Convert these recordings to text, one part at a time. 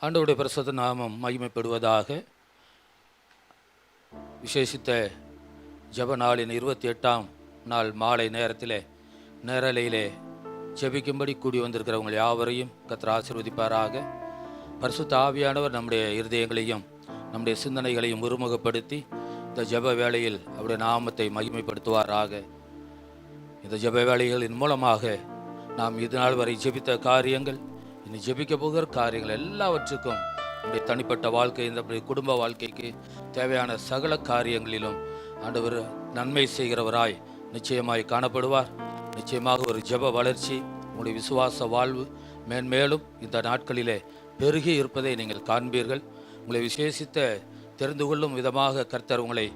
ஆண்டவருடைய பரிசுத்த நாமம் மகிமைப்படுவதாக. விசேஷித்த ஜெப நாளின் 28ஆம் நாள் மாலை நேரலையிலே ஜெபிக்கும்படி கூடி வந்திருக்கிறவங்க யாவரையும் கர்த்தர் ஆசீர்வதிப்பாராக. பரிசுத்த ஆவியானவர் நம்முடைய இருதயங்களையும் நம்முடைய சிந்தனைகளையும் ஒருமுகப்படுத்தி இந்த ஜெப வேளையில் அவருடைய நாமத்தை மகிமைப்படுத்துவாராக. இந்த ஜெப வேளைகளின் மூலமாக நாம் இது நாள் வரை ஜெபித்த காரியங்கள், இனி ஜெபிக்க போகிற காரியங்கள் எல்லாவற்றுக்கும் நம்முடைய தனிப்பட்ட வாழ்க்கை, இந்த குடும்ப வாழ்க்கைக்கு தேவையான சகல காரியங்களிலும் ஆண்டவர் நன்மை செய்கிறவராய் நிச்சயமாய் காணப்படுவார். நிச்சயமாக ஒரு ஜெப வளர்ச்சி, உங்களுடைய விசுவாச வாழ்வு மேன்மேலும் இந்த நாட்களிலே பெருகி இருப்பதை நீங்கள் காண்பீர்கள். உங்களை விசேஷித்த தெரிந்து கொள்ளும் விதமாக கர்த்தர் உங்களை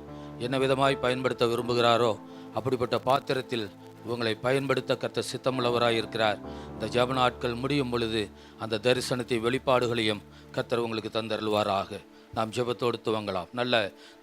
என்ன விதமாய் பயன்படுத்த விரும்புகிறாரோ அப்படிப்பட்ட பாத்திரத்தில் உங்களை பயன்படுத்த கர்த்தர் சித்தமுள்ளவராய் இருக்கிறார். இந்த ஜெப நாட்கள் முடியும் பொழுது அந்த தரிசனத்தை வெளிப்பாடுகளையும் கர்த்தர் உங்களுக்கு தந்தருள்வாராக. நாம் ஜெபத்தோடு துவங்கலாம். நல்ல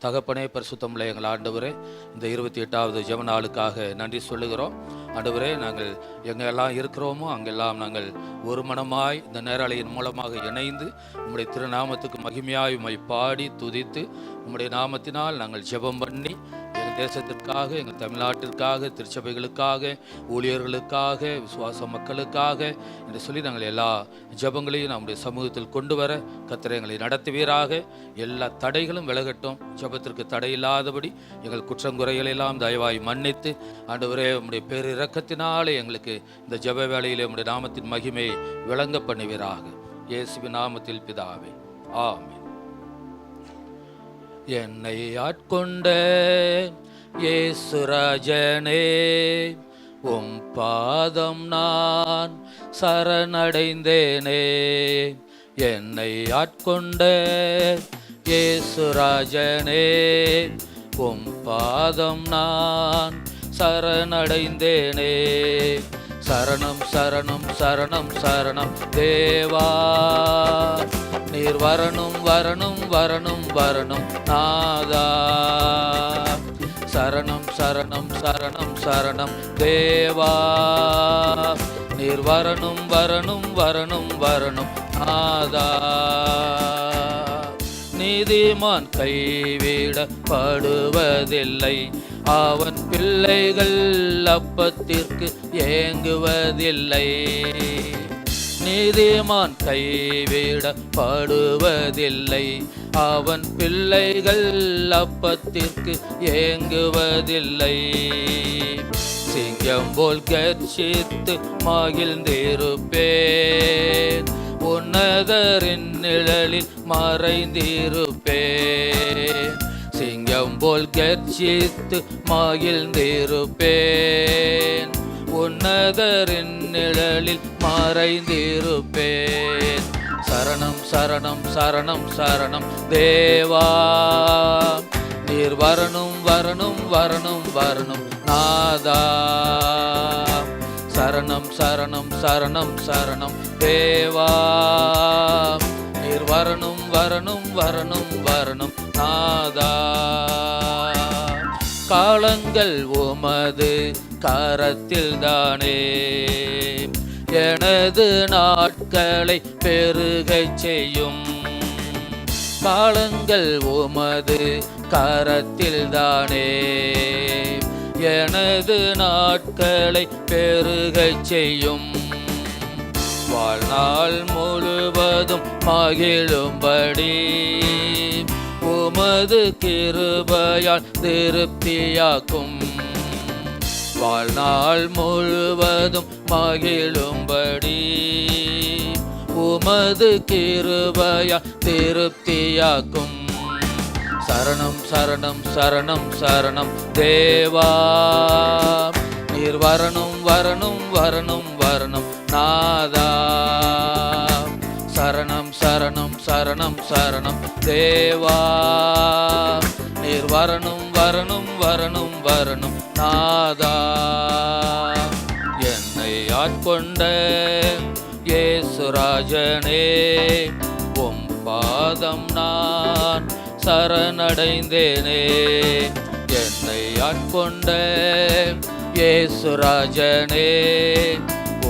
தகப்பனே, பரிசுத்தமுள்ள எங்கள் ஆண்டவரே, இந்த 28வது ஜெப நாளுக்காக நன்றி சொல்லுகிறோம். ஆண்டவரே, நாங்கள் எங்கெல்லாம் இருக்கிறோமோ அங்கெல்லாம் நாங்கள் ஒரு மனமாய் இந்த நேரலையின் மூலமாக இணைந்து உம்முடைய திருநாமத்துக்கு மகிமையாய் உம்மை பாடி துதித்து உம்முடைய நாமத்தினால் நாங்கள் ஜெபம் பண்ணி எங்கள் தேசத்திற்காக, எங்கள் தமிழ்நாட்டிற்காக, திருச்சபைகளுக்காக, ஊழியர்களுக்காக, விசுவாச மக்களுக்காக என்று சொல்லி நாங்கள் எல்லா ஜெபங்களையும் நம்முடைய சமூகத்தில் கொண்டு வர கர்த்தர் எங்களை நடத்துவீராக. எல்லா தடைகளும் விலகட்டும். ஜெபத்திற்கு தடையில்லாதபடி எங்கள் குற்றங்குறைகளெல்லாம் தயவாய் மன்னித்து ஆண்டவரே உம்முடைய பேரிரக்கத்தினாலே எங்களுக்கு இந்த ஜெப வேளையிலே உம்முடைய நாமத்தின் மகிமையை விளங்க பண்ணுவீராக. இயேசுவின் நாமத்தில் பிதாவே, ஆமென். என்னை ஆட்கொண்ட இயேசுராஜனே, உம் பாதம் நான் சரணடைந்தேனே. என்னை ஆட்கொண்ட இயேசுராஜனே, உம் பாதம் நான் சரணடைந்தேனே. சரணம் சரணம் சரணம் சரணம் தேவா, நீர் வரணும் வரணும் வரணும் வரணும் நாதா. சரணம் சரணம் சரணம் சரணம் தேவா, நீர் வரணும் வரணும் வரணும் வரணும் நாதா. நீதிமான் கைவிடப்படுவதில்லை, அவன் பிள்ளைகள் அப்பத்திற்கு ஏங்குவதில்லை. நீதிமான் கைவிடப்படுவதில்லை, அவன் பிள்ளைகள் அப்பத்திற்கு ஏங்குவதில்லை. சிங்கம் போல் கர்ஜித்து மகிழ்ந்திருப்பேன், உன்னதரின் நிழலில் மறைந்திருப்பேன். சிங்கம் போல் கர்ஜித்து மகிழ்ந்திருப்பேன், உன்னதரின் நிழலில் மறைந்திருப்பேன். சரணம் சரணம் சரணம் சரணம் தேவா, நீர் வரணும் வரணும் வரணும் வரணும் நாதா. சரணம் சரணம் சரணம் சரணம் தேவா, நீர் வரணும் வரணும் வரணும் வரணும் நாதா. காலங்கள் உமது கரத்தில் தானே, எனது நாட்களை பெருகச் செய்யும். காலங்கள் உமது கரத்தில் தானே, எனது நாட்களை பெருகச் செய்யும். வாழ்நாள் முழுவதும் மகிழும்படி உமது கிருபையால் திருப்தியாக்கும். வாழ்நாள் முழுவதும் மகிழும்படி உமது கிருபையால் திருப்தியாக்கும். சரணம் சரணம் சரணம் சரணம் தேவா, நீர் வரணும் வரணும் வரணும் வரணும் நாதா. சரணம் சரணம் சரணம் சரணம் தேவா, நீர் வரணும் வரணும் வரணும் வரணும் நாதா. என்னை ஆட்கொண்ட இயேசுராஜனே, உம் பாதம் நான் சரணடைந்தேனே. என்னை ஆட்கொண்ட இயேசுராஜனே,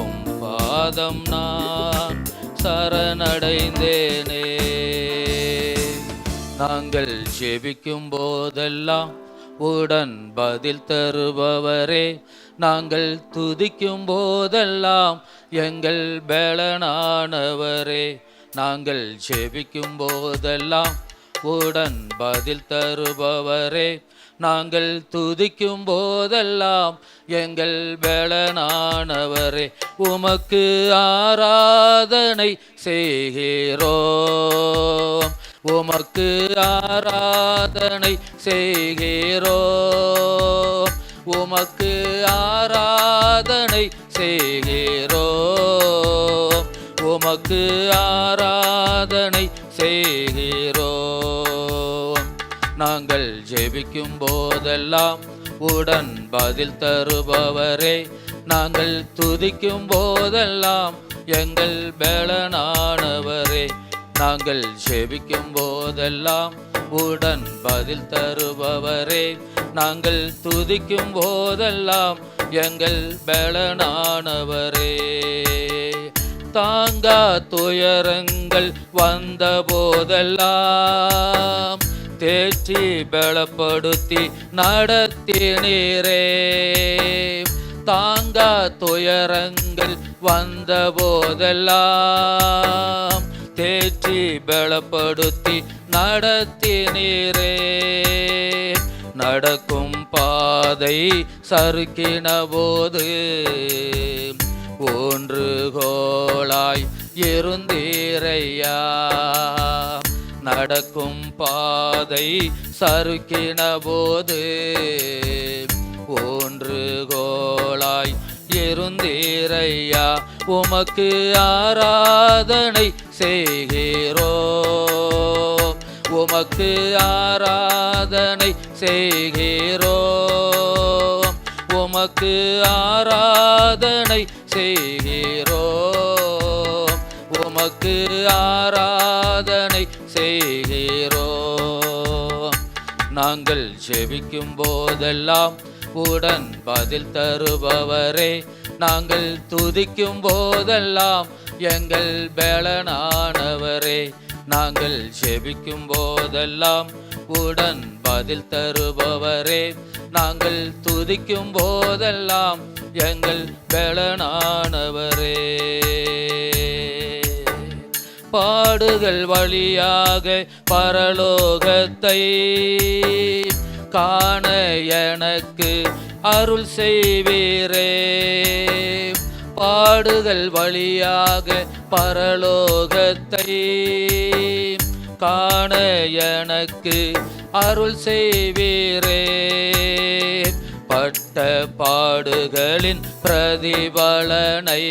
உம் பாதம் நான் சரணடைந்தேனே. நாங்கள் ஜெபிக்கும் போதெல்லாம் உடன் பதில் தருபவரே, நாங்கள் துதிக்கும் போதெல்லாம் எங்கள் பலனானவரே. நாங்கள் ஜெபிக்கும் போதெல்லாம் உடன் பதில் தருபவரே, நாங்கள் துதிக்கும் போதெல்லாம் எங்கள் பலனானவரே. உமக்கு ஆராதனை செய்கிறோம், உமக்கு ஆராதனை செய்கிறோம், உமக்கு ஆராதனை செய்கிறோம், உமக்கு ஆராதனை செய்கிறோம். நாங்கள் ஜெபிக்கும் போதெல்லாம் உடன் பதில் தருபவரே, நாங்கள் துதிக்கும் போதெல்லாம் எங்கள் பலனானவரே. நாங்கள் ஜெபிக்கும் போதெல்லாம் உடன் பதில் தருபவரே, நாங்கள் துதிக்கும் போதெல்லாம் எங்கள் பலனானவரே. தாங்கா துயரங்கள் வந்த போதெல்லாம் தேற்றி பலப்படுத்தி நடத்தினீரே. தாங்கா துயரங்கள் வந்த போதெல்லாம் தேற்றி பலப்படுத்தி நடத்தினீரே. நடக்கும் பாதை சறுக்கின போது ஊன்றுகோலாய் இருந்தீரையா. நடக்கும் பாதை சறுக்கின போது ஊன்றுகோலாய் இருந்தீரையா. உமக்கு ஆராதனை செய்கிறோம், உமக்கு ஆராதனை செய்கிறோம், உமக்கு ஆராதனை செய்கிறோம், உமக்கு ஆராதனை செய்கிறோம். நாங்கள் ஜெபிக்கும் போதெல்லாம் உடன் பதில் தருபவரே, நாங்கள் துதிக்கும் போதெல்லாம் எங்கள் பலனானவரே. நாங்கள் ஜெபிக்கும் போதெல்லாம் உடன் பதில் தருபவரே, நாங்கள் துதிக்கும் போதெல்லாம் எங்கள் பலனானவரே. பாடுகள் வழியாக பரலோகத்தை காண எனக்கு அருள் செய்வீரே. பாடுகள் வழியாக பரலோகத்தை காண எனக்கு அருள் செய்வீரே. பட்ட பாடுகளின் பிரதிபலனை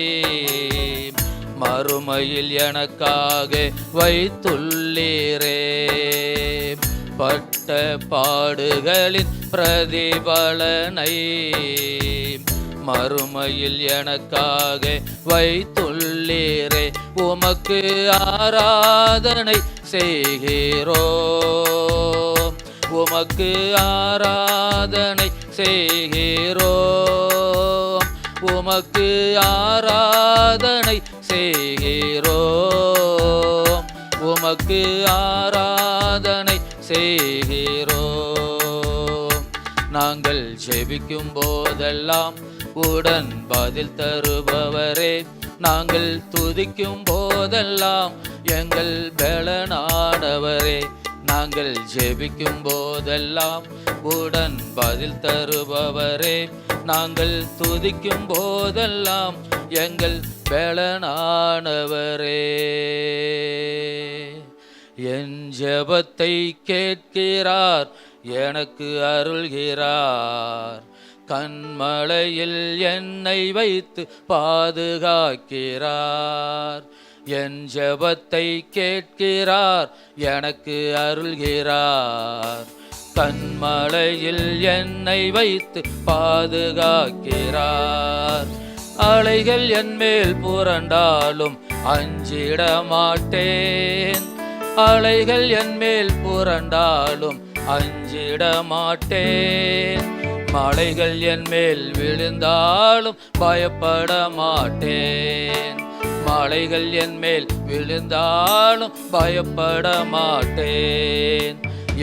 மறுமையில் எனக்காக வைத்துள்ளீரே. பட்ட பாடுகளின் பிரதிபலனை மறுமையில் எனக்காக வைத்துள்ளீரே. உமக்கு ஆராதனை செய்கிறோம், உமக்கு ஆராதனை செய்கிறோம், உமக்கு ஆராதனை செய்கிறோம், உமக்கு ஆராதனை செய்கிறோம். நாங்கள் ஜெபிக்கும் போதெல்லாம் உடன் பதில் தருபவரே, நாங்கள் துதிக்கும் போதெல்லாம் எங்கள் பலனானவரே. நாங்கள் ஜெபிக்கும் போதெல்லாம் உடன் பதில் தருபவரே, நாங்கள் துதிக்கும் போதெல்லாம் எங்கள் பலனானவரே. என் ஜெபத்தை கேட்கிறார், எனக்கு அருள்கிறார், கண்மலையில் என்னை வைத்து பாதுகாக்கிறார். என் ஜெபத்தை கேட்கிறார், எனக்கு அருள்கிறார், கண்மலையில் என்னை வைத்து பாதுகாக்கிறார். அலைகள் என் மேல் புரண்டாலும் அஞ்சிட மாட்டேன், அலைகள் என் மேல் புரண்டாலும் அஞ்சிட மாட்டேன், மலைகள் என் மேல் விழுந்தாலும் பயப்பட மாட்டேன், மாலைகள் என் மேல் விழுந்தாலும் பயப்பட மாட்டேன்.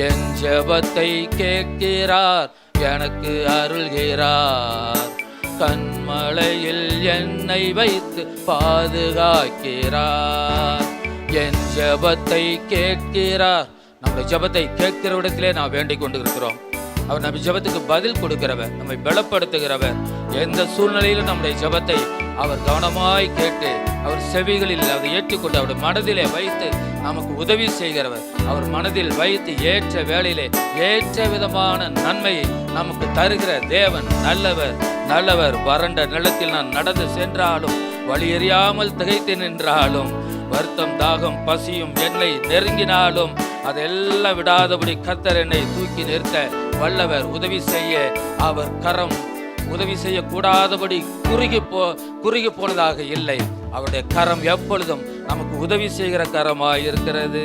என் ஜெபத்தை கேட்கிறார், எனக்கு அருள்கிறார். கண்மலையில் என்னை வைத்து பாதுகாக்கிறார். என் ஜெபத்தை கேட்கிறார். நம்முடைய ஜெபத்தை கேட்கிற இடத்திலே நாம் வேண்டிக் கொண்டு இருக்கிறோம். அவர் நம்ம ஜெபத்துக்கு பதில் கொடுக்கிறவர், நம்மை பலப்படுத்துகிறவர். எந்த சூழ்நிலையிலும் நம்முடைய ஜெபத்தை அவர் கவனமாய் கேட்டு அவர் செவிகளில் அதை ஏற்றுக்கொண்டு அவருடைய மனதிலே வைத்து நமக்கு உதவி செய்கிறவர். அவர் மனதில் வைத்து ஏற்ற வேளையிலே ஏற்ற விதமான நன்மையை நமக்கு தருகிற தேவன் நல்லவர், நல்லவர். வறண்ட நிலத்தில் நான் நடந்து சென்றாலும், வழி எறியாமல் திகைத்து நின்றாலும், வருத்தம் தாகம் பசியும் என்னை நெருங்கினாலும் அதெல்லாம் விடாதபடி கர்த்தர் என்னை தூக்கி நிறுத்த வல்லவர். உதவி செய்ய அவர் கரம் உதவி செய்யக்கூடாதபடி குறுகி போனதாக இல்லை. அவருடைய கரம் எப்பொழுதும் நமக்கு உதவி செய்கிற கரமாய் இருக்கிறது.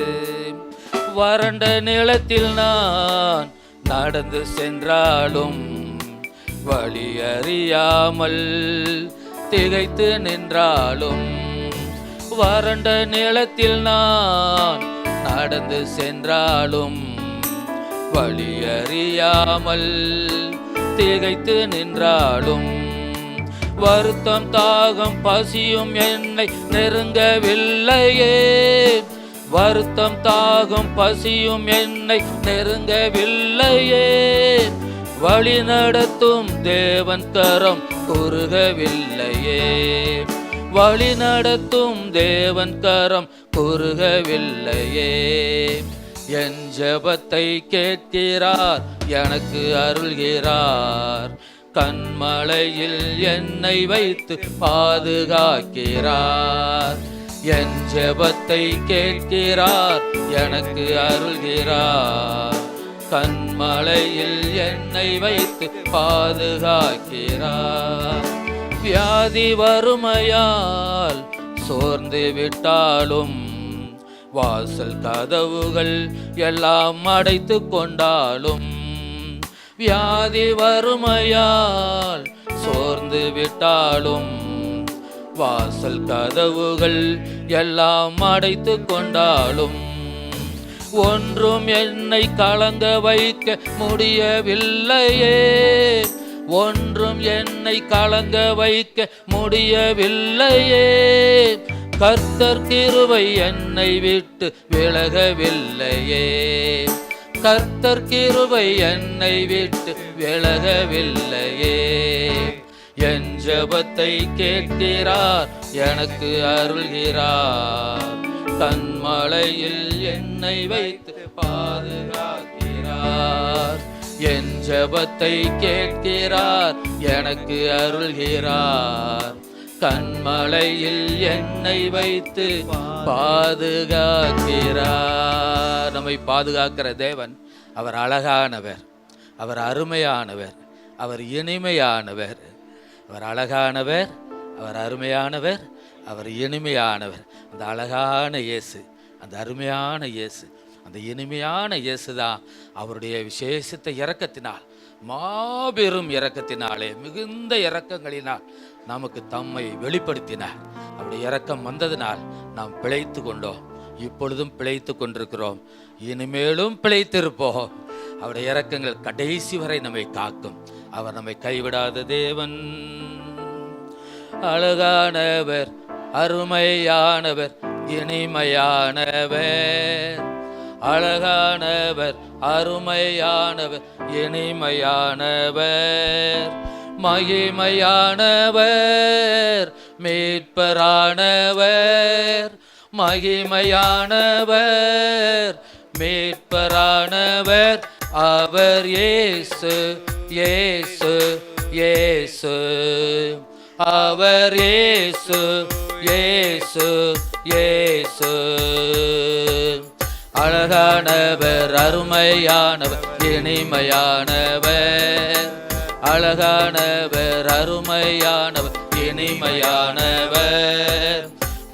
வறண்ட நிலத்தில் நான் நடந்து சென்றாலும், வழி அறியாமல் திகைத்து நின்றாலும், வறண்ட நிலத்தில் நான் நடந்து சென்றாலும், வழி அறியாமல் திகைத்து நின்றாலும், வருத்தம் தாகம் பசியும் என்னை நெருங்கவில்லையே. வருத்தம் தாகம் பசியும் என்னை நெருங்கவில்லையே. வழி நடத்தும் தேவன் கரம் குறுகவில்லையே. வழி நடத்தும் தேவன் கரம் குறுகவில்லையே. என் ஜெபத்தை கேட்கிறார், எனக்கு அருள்கிறார். கண்மலையில் என்னை வைத்து பாதுகாக்கிறார். என் ஜெபத்தை கேட்கிறார், எனக்கு அருள்கிறார். கண்மலையில் என்னை வைத்து பாதுகாக்கிறார். வியாதி வறுமையால் சோர்ந்து விட்டாலும், வாசல் கதவுகள் எல்லாம் அடைத்து கொண்டாலும், வியாதி வறுமையால் சோர்ந்து விட்டாலும், வாசல் கதவுகள் எல்லாம் அடைத்து கொண்டாலும், ஒன்றும் என்னை கலங்க வைக்க முடியவில்லையே. ஒன்றும் என்னை கலங்க வைக்க முடியவில்லையே. கர்த்தர் கிருபை என்னை விட்டு விலகவில்லையே. கர்த்தர் கிருபை என்னை விட்டு விலகவில்லையே. என் ஜெபத்தை கேட்கிறார், எனக்கு அருள்கிறார். கண்மலையில் என்னை வைத்து பாதுகாக்கிறார். என் ஜெபத்தை கேட்கிறார், எனக்கு அருள்கிறார். கண்மலையில் என்னை வைத்து பாதுகாக்கிறார். நம்மை பாதுகாக்கிற தேவன் அவர் அழகானவர், அவர் அருமையானவர், அவர் இனிமையானவர். அவர் அழகானவர், அவர் அருமையானவர், அவர் இனிமையானவர். அந்த அழகான இயேசு, அந்த அருமையான இயேசு, அந்த இனிமையான இயேசு தான் அவருடைய விசேஷித்த இரக்கத்தினால், மாபெரும் இரக்கத்தினாலே, மிகுந்த இரக்கங்களினால் நமக்கு தம்மை வெளிப்படுத்தினார். அவருடைய இரக்கம் வந்ததினால் நாம் பிழைத்து கொண்டோம். இப்பொழுதும் பிழைத்து கொண்டிருக்கிறோம், இனிமேலும் பிழைத்திருப்போம். அவருடைய இரக்கங்கள் கடைசி வரை நம்மை காக்கும். அவர் நம்மை கைவிடாத தேவன். அழகானவர், அருமையானவர், இனிமையானவர். அழகானவர், அருமையானவர், இனிமையானவர். மகிமையானவர், மீட்பரானவர். மகிமையானவர், மீட்பரானவர். அவர் இயேசு, இயேசு, இயேசு. அவர் இயேசு, இயேசு, இயேசு. அழகானவர், அருமையானவர், இனிமையானவர். அழகானவர், அருமையானவர், இனிமையானவர்.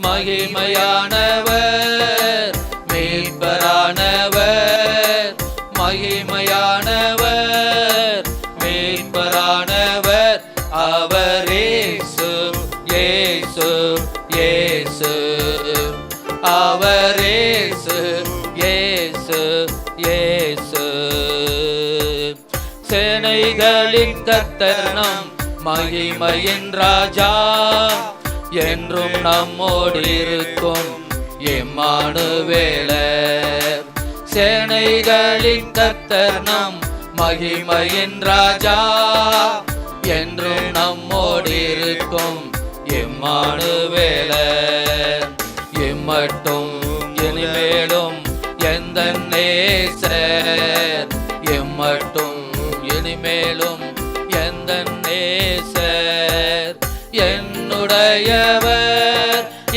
மகிமையானவர், மீட்பரானவர். மகிமையானவர், மீட்பரானவர். அவர் இயேசு, இயேசு, இயேசு. அவரேசு இயேசு இயேசு. சேனைகளின் கர்த்தர் நம் மகிமையின் ராஜா, என்றும் நம்மோடு இருக்கும் இம்மானுவேலர். சேனைகளின் கர்த்தர் நம் மகிமையின் ராஜா, என்றும் நம்மோடு இருக்கும் இம்மானுவேலர். இம்மட்டும் இனிமேலும் எந்த நேசர், இம்மட்டும் இனிமேலும் எந்த நேசர். என்னுடையவர்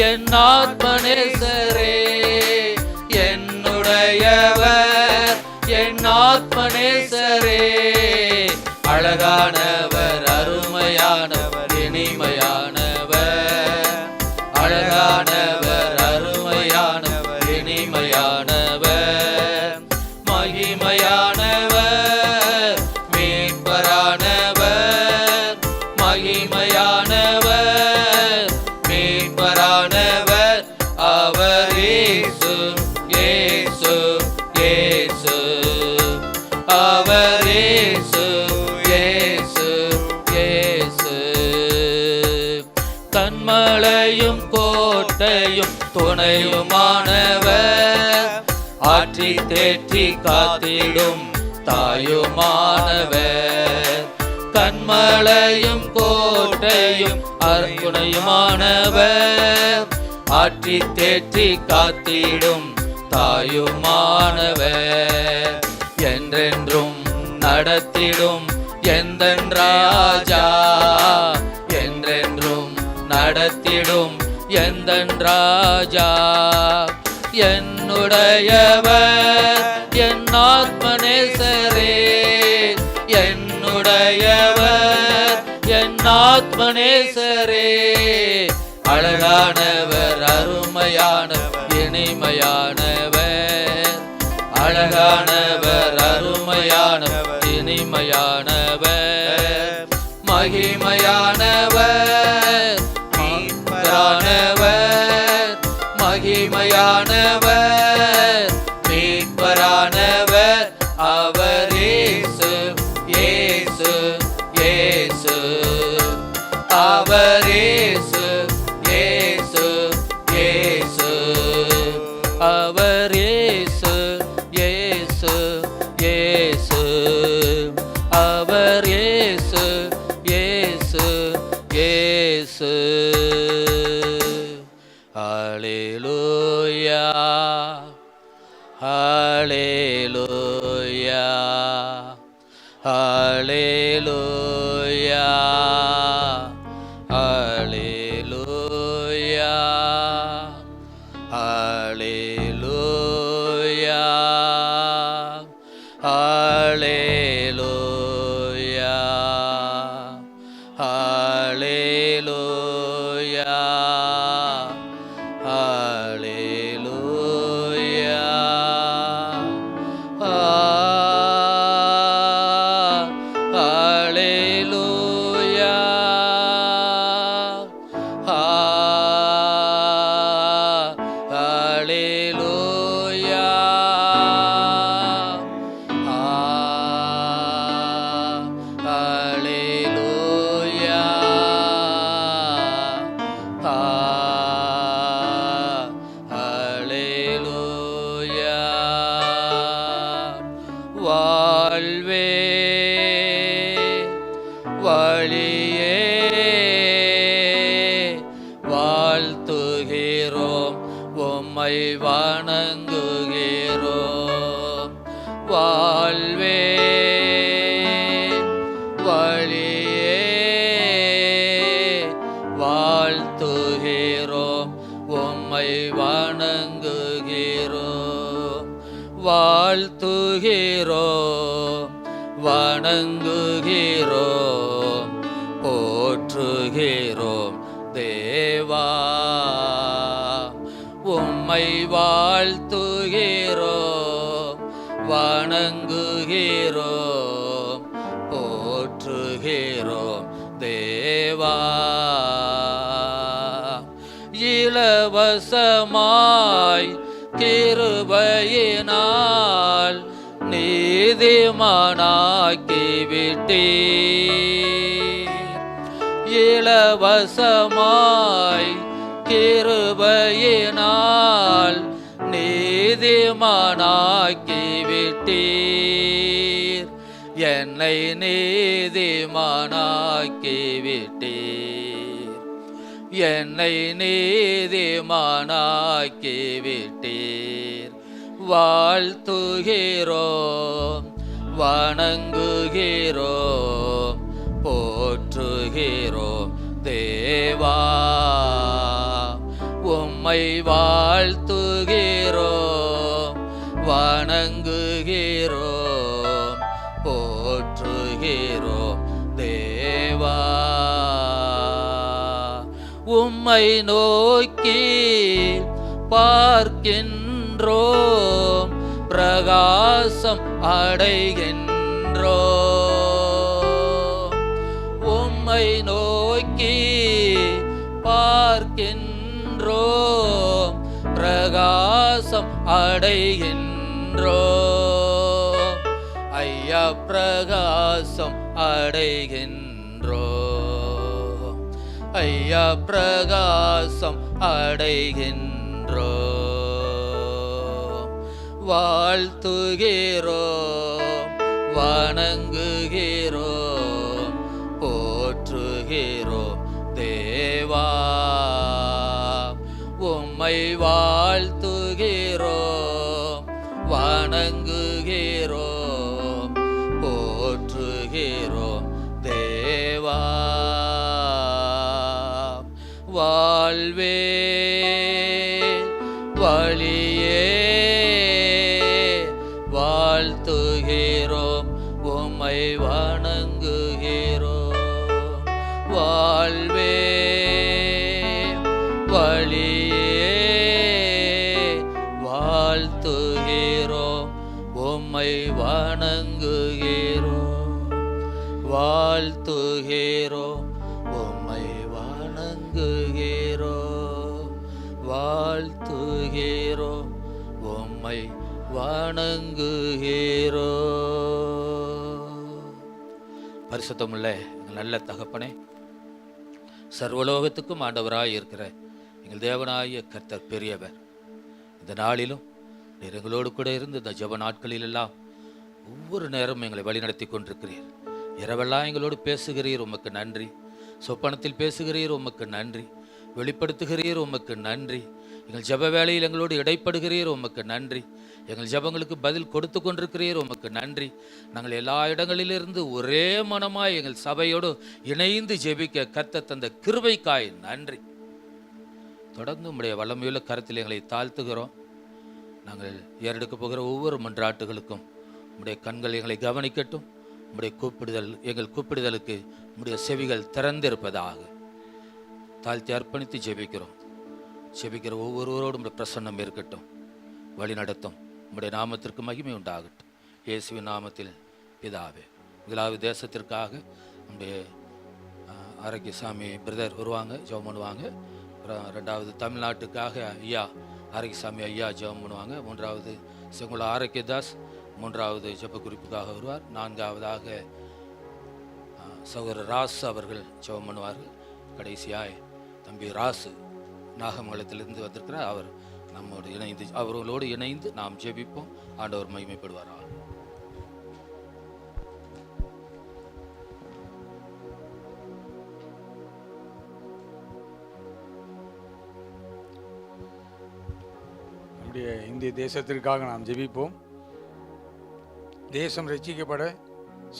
என் ஆத்மநேசரே, என்னுடையவர் என் ஆத்மநேசரே. அழகானவர் அருமையானவர் இனிமையானவர், அழகானவர் அருமையானவர் இனிமையானவர். மகிமையானவர் மீட்பரானவர், மகிமையானவர் மீட்பரானவர். அவர் இயேசு இயேசு இயேசு. அவர் இயேசு இயேசு இயேசு. கண்மலையும் கோட்டையும் துணையுமானவர், ஆற்றி தேற்றி காத்திடும் தாயுமானவர். கண்மலையும் கோட்டையும் துணையுமானவர், ஆற்றி தேற்றி காத்திடும் தாயுமானவர். என்றென்றும் நடத்திடும் எந்தன் ராஜா, என்றென்றும் நடத்திடும் எந்தன் ராஜா. என்னுடையவர் என் ஆத்மநேசரே, என்னுடையவர் என் ஆத்மநேசரே. அழகானவர் அருமையானவர் இனிமையானவர், அழகானவர் அருமையானவர் இனிமையானவர். மகிமையானவர் மீட்பரானவர், மகிமையானவர் மீட்பரானவர். அவர் இயேசு இயேசு இயேசு. அவர் இயேசு இயேசு இயேசு. அவர் இயேசு இயேசு இயேசு. அவர் இயேசு இயேசு இயேசு. ஹல்லேலூயா ஹல்லேலூயா ஹல்லேலூயா ஹல்லேலூயா ஹல்லேலூயா ஹல்லேலூயா ஹல்லேலூயா ஹல்லேலூயா. ஹல்லேலூயா ஹல்லேலூயா ஹல்லேலூயா ஹல்லேலூயா. வாழ்வே வழியே வாழ்த்துகிறோம், உம்மை வணங்குகிறோம். வாழ்வே வழியே வாழ்த்துகிறோம், உம்மை வணங்குகிறோம். வாழ்த்துகிறோம் வணங்குகிறோம் போற்றுகிறோம் தேவா. உம்மை வாழ்த்துகிறோம் வணங்குகிறோம் போற்றுகிறோம் தேவா. இலவசமாய் கிருபையினால் நீதிமானாக்கி விட்டீர். இலவசமாய் கிருபையினால் நீதிமானாக்கி விட்டீர். என்னை நீதிமானாக்கி விட்டீர். என்னை நீதிமானாக்கி விட்டீர். வாழ்த்துகிறோம், வணங்குகிறோம், போற்றுகிறோம் தேவா. உம்மை வாழ்த்துகிறோம், வணங்குகிறோம், போற்றுகிறோம் தேவா. உம்மை நோக்கி பார்க்கின்றோம், பிரகாசம் அடைகின்றோம். உம்மை நோக்கி பார்க்கின்றோம், பிரகாசம் அடைகின்றோம். ஐயா பிரகாசம் அடைகின்றோம். ஐயா பிரகாசம் அடைகின்றோம். வாழ்த்துகிறோம், வணங்குகிறோம், போற்றுகிறோம் தேவா. உம்மை வாழ்த்துகிறோம், வணங்குகிறோம், போற்றுகிறோம் தேவா. வாழ்வே வழியே வாழ்த்துகிறோம், உம்மை வணங்குகிறோம். வாழ்வே வழியே வாழ்த்துகிறோம், உம்மை வணங்குகிறோம். வாழ்த்துகிறோம், உம்மை வணங்குகிறோம். வாழ்த்துகிறோம், உம்மை வணங்குகிறோம். பரிசுத்தமுள்ள எங்கள் நல்ல தகப்பனே, சர்வலோகத்துக்கும் ஆண்டவராய் இருக்கிற எங்கள் தேவனாகிய கர்த்தர் பெரியவர். இந்த நாளிலும் நீர் எங்களோடு கூட இருந்து இந்த ஜெப நாட்களிலெல்லாம் ஒவ்வொரு நேரமும் எங்களை வழிநடத்தி கொண்டிருக்கிறீர். இரவெல்லாம் எங்களோடு பேசுகிறீர், உமக்கு நன்றி. சொப்பனத்தில் பேசுகிறீர், உமக்கு நன்றி. வெளிப்படுத்துகிறீர், உமக்கு நன்றி. எங்கள் ஜெப வேளையில் எங்களோடு இடைப்படுகிறீர், உமக்கு நன்றி. எங்கள் ஜெபங்களுக்கு பதில் கொடுத்து கொண்டிருக்கிறீர், உமக்கு நன்றி. நாங்கள் எல்லா இடங்களிலிருந்து ஒரே மனமாய் எங்கள் சபையோடு இணைந்து ஜெபிக்க கர்த்தர் தந்த கிருபைக்காய் நன்றி. தொடர்ந்து உம்முடைய வல்லமையுள்ள கரத்தில் எங்களை தாழ்த்துகிறோம். நாங்கள் ஏறெடுக்க போகிற ஒவ்வொரு மன்றாட்டுகளுக்கும் உம்முடைய கண்கள் எங்களை கவனிக்கட்டும். உம்முடைய எங்கள் கூப்பிடுதலுக்கு உம்முடைய செவிகள் திறந்திருப்பதாக தாழ்த்தி அர்ப்பணித்து ஜெபிக்கிறோம். ஜெபிக்கிற ஒவ்வொருவரோடும் உம்முடைய பிரசன்னம் இருக்கட்டும், வழி நடத்தும். உம்முடைய நாமத்திற்கு மகிமை உண்டாகட்டும். இயேசுவின் நாமத்தில் பிதாவே. முதலாவது தேசத்திற்காக நம்முடைய ஆரோக்கியசாமி பிரதர் வருவாங்க, ஜெபம் பண்ணுவாங்க. அப்புறம் ரெண்டாவது தமிழ்நாட்டுக்காக ஐயா ஆரோக்கியசாமி ஐயா ஜெபம் பண்ணுவாங்க. மூன்றாவது செங்குள ஆரோக்கியதாஸ் மூன்றாவது ஜெப குறிப்புக்காக வருவார். நான்காவதாக சகோதரர் ராசு அவர்கள் ஜெபம் பண்ணுவார்கள். கடைசியாய் தம்பி ராசு நாகமங்கலத்திலிருந்து வந்திருக்கிறார். அவர் நம்மோடு இணைந்து அவர்களோடு இணைந்து நாம் ஜெபிப்போம். ஆண்டவர் மகிமைப்படுவார். நம்முடைய இந்திய தேசத்திற்காக நாம் ஜெபிப்போம். தேசம் ரட்சிக்கப்பட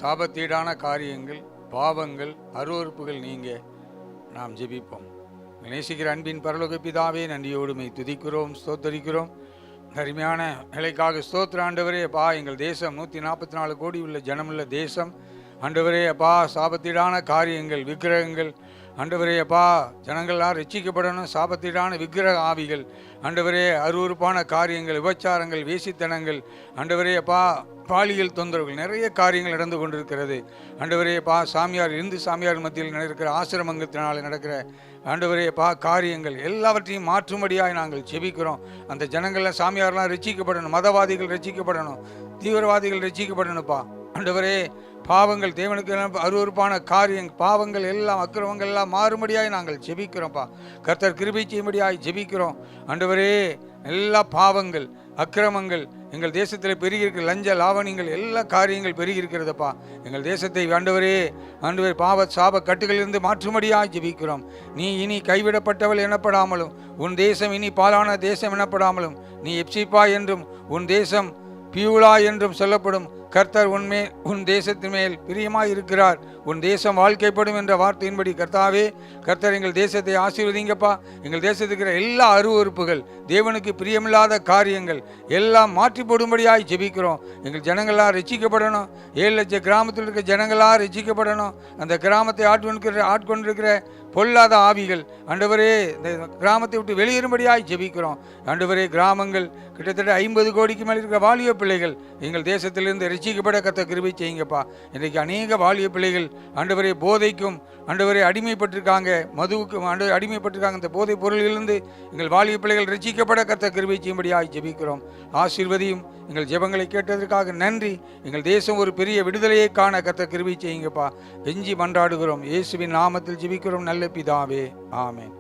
சாபத்தீடான காரியங்கள், பாவங்கள், அருவறுப்புகள் நீங்க நாம் ஜெபிப்போம். நேசிக்கிற அன்பின் பரலோக பிதாவே, நன்றியோடுமை துதிக்கிறோம், ஸ்தோத்தரிக்கிறோம். அருமையான நிலைக்காக ஸ்தோத்திர ஆண்டவரே. அப்பா, எங்கள் தேசம் 144 கோடி உள்ள ஜனமுள்ள தேசம் ஆண்டவரே. அப்பா, சாபத்தீடான காரியங்கள், விக்கிரகங்கள் ஆண்டவரே அப்பா, ஜனங்கள்லாம் ரட்சிக்கப்படணும். சாபத்தீடான விக்கிரக ஆவிகள், ஆண்டவரே அருவருப்பான காரியங்கள், விபச்சாரங்கள், வேசித்தனங்கள், ஆண்டவரே அப்பா பாலியல் தொந்தரவுகள், நிறைய காரியங்கள் நடந்து கொண்டிருக்கிறது. ஆண்டவரே அப்பா, சாமியார் இந்து சாமியார் மத்தியில் நடக்கிற ஆசிரமங்கத்தினால் நடக்கிற ஆண்டவரே அப்பா காரியங்கள் எல்லாவற்றையும் மாற்றும்படியாக நாங்கள் ஜெபிக்கிறோம். அந்த ஜனங்கள்லாம் சாமியார்லாம் ரட்சிக்கப்படணும், மதவாதிகள் ரட்சிக்கப்படணும், தீவிரவாதிகள் ரட்சிக்கப்படணும்ப்பா. ஆண்டவரே பாவங்கள், தேவனுக்கு அருவருப்பான காரியங்கள், பாவங்கள் எல்லாம், அக்கிரமங்கள் எல்லாம் மாறும்படியாய் நாங்கள் ஜெபிக்கிறோம்ப்பா. கர்த்தர் கிருபை செய்யும்படியாய் ஜெபிக்கிறோம். ஆண்டவரே எல்லா பாவங்கள், அக்கிரமங்கள் எங்கள் தேசத்தில் பெருகி இருக்கிற லஞ்ச லாவணிகள் எல்லா காரியங்கள் பெருகி இருக்கிறதப்பா. எங்கள் தேசத்தை ஆண்டவரே பாவ சாப கட்டுகளிலிருந்து மாற்றும்படியாய் ஜெபிக்கிறோம். நீ இனி கைவிடப்பட்டவள் எனப்படாமலும், உன் தேசம் இனி பாலான தேசம் எனப்படாமலும், நீ எப்சிப்பா என்றும் உன் தேசம் பியூலா என்றும் சொல்லப்படும். கர்த்தர் உன் தேசத்தின் மேல் பிரியமாய் இருக்கிறார். உன் தேசம் வாழ்க்கைப்படும் என்ற வார்த்தையின்படி கர்த்தாவே, கர்த்தர் எங்கள் தேசத்தை ஆசீர்வதிங்கப்பா. எங்கள் தேசத்துக்கு இருக்கிற எல்லா அருவருப்புகள், தேவனுக்கு பிரியமில்லாத காரியங்கள் எல்லாம் மாற்றி போடும்படியாய் ஜெபிக்கிறோம். எங்கள் ஜனங்களாக ரட்சிக்கப்படணும். 7 லட்சம் கிராமத்தில் இருக்கிற ஜனங்களாக ரட்சிக்கப்படணும். அந்த கிராமத்தை ஆட்கொண்டிருக்கிற பொல்லாத ஆவிகள் ஆண்டவரே இந்த கிராமத்தை விட்டு வெளியேறும்படியாய் ஜெபிக்கிறோம். ஆண்டவரே கிராமங்கள் கிட்டத்தட்ட 50 கோடிக்கு மேல் இருக்கிற வாலிய பிள்ளைகள் எங்கள் தேசத்திலிருந்து ரட்சிக்கப்பட கர்த்தர் கிருபை செய்யுங்கப்பா. இன்றைக்கு அநேக வாலிய பிள்ளைகள் ஆண்டவரே போதைக்கும் ஆண்டவரே அடிமைப்பட்டிருக்காங்க, மதுவுக்கும் அடிமைப்பட்டிருக்காங்க. இந்த போதை பொருளிலிருந்து எங்கள் வாலிய பிள்ளைகள் ரட்சிக்கப்பட கர்த்தர் கிருபை செய்யும்படியாய் ஜெபிக்கிறோம். ஆசீர்வதியும். எங்கள் ஜெபங்களை கேட்டதற்காக நன்றி. எங்கள் தேசம் ஒரு பெரிய விடுதலையை காண கர்த்தர் கிருபை செய்யுங்கப்பா. கெஞ்சி மன்றாடுகிறோம், இயேசுவின் நாமத்தில் ஜெபிக்கிறோம் நல்ல பிதாவே, ஆமென்.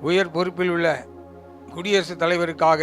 உயர் பொறுப்பில் உள்ள குடியரசுத் தலைவருக்காக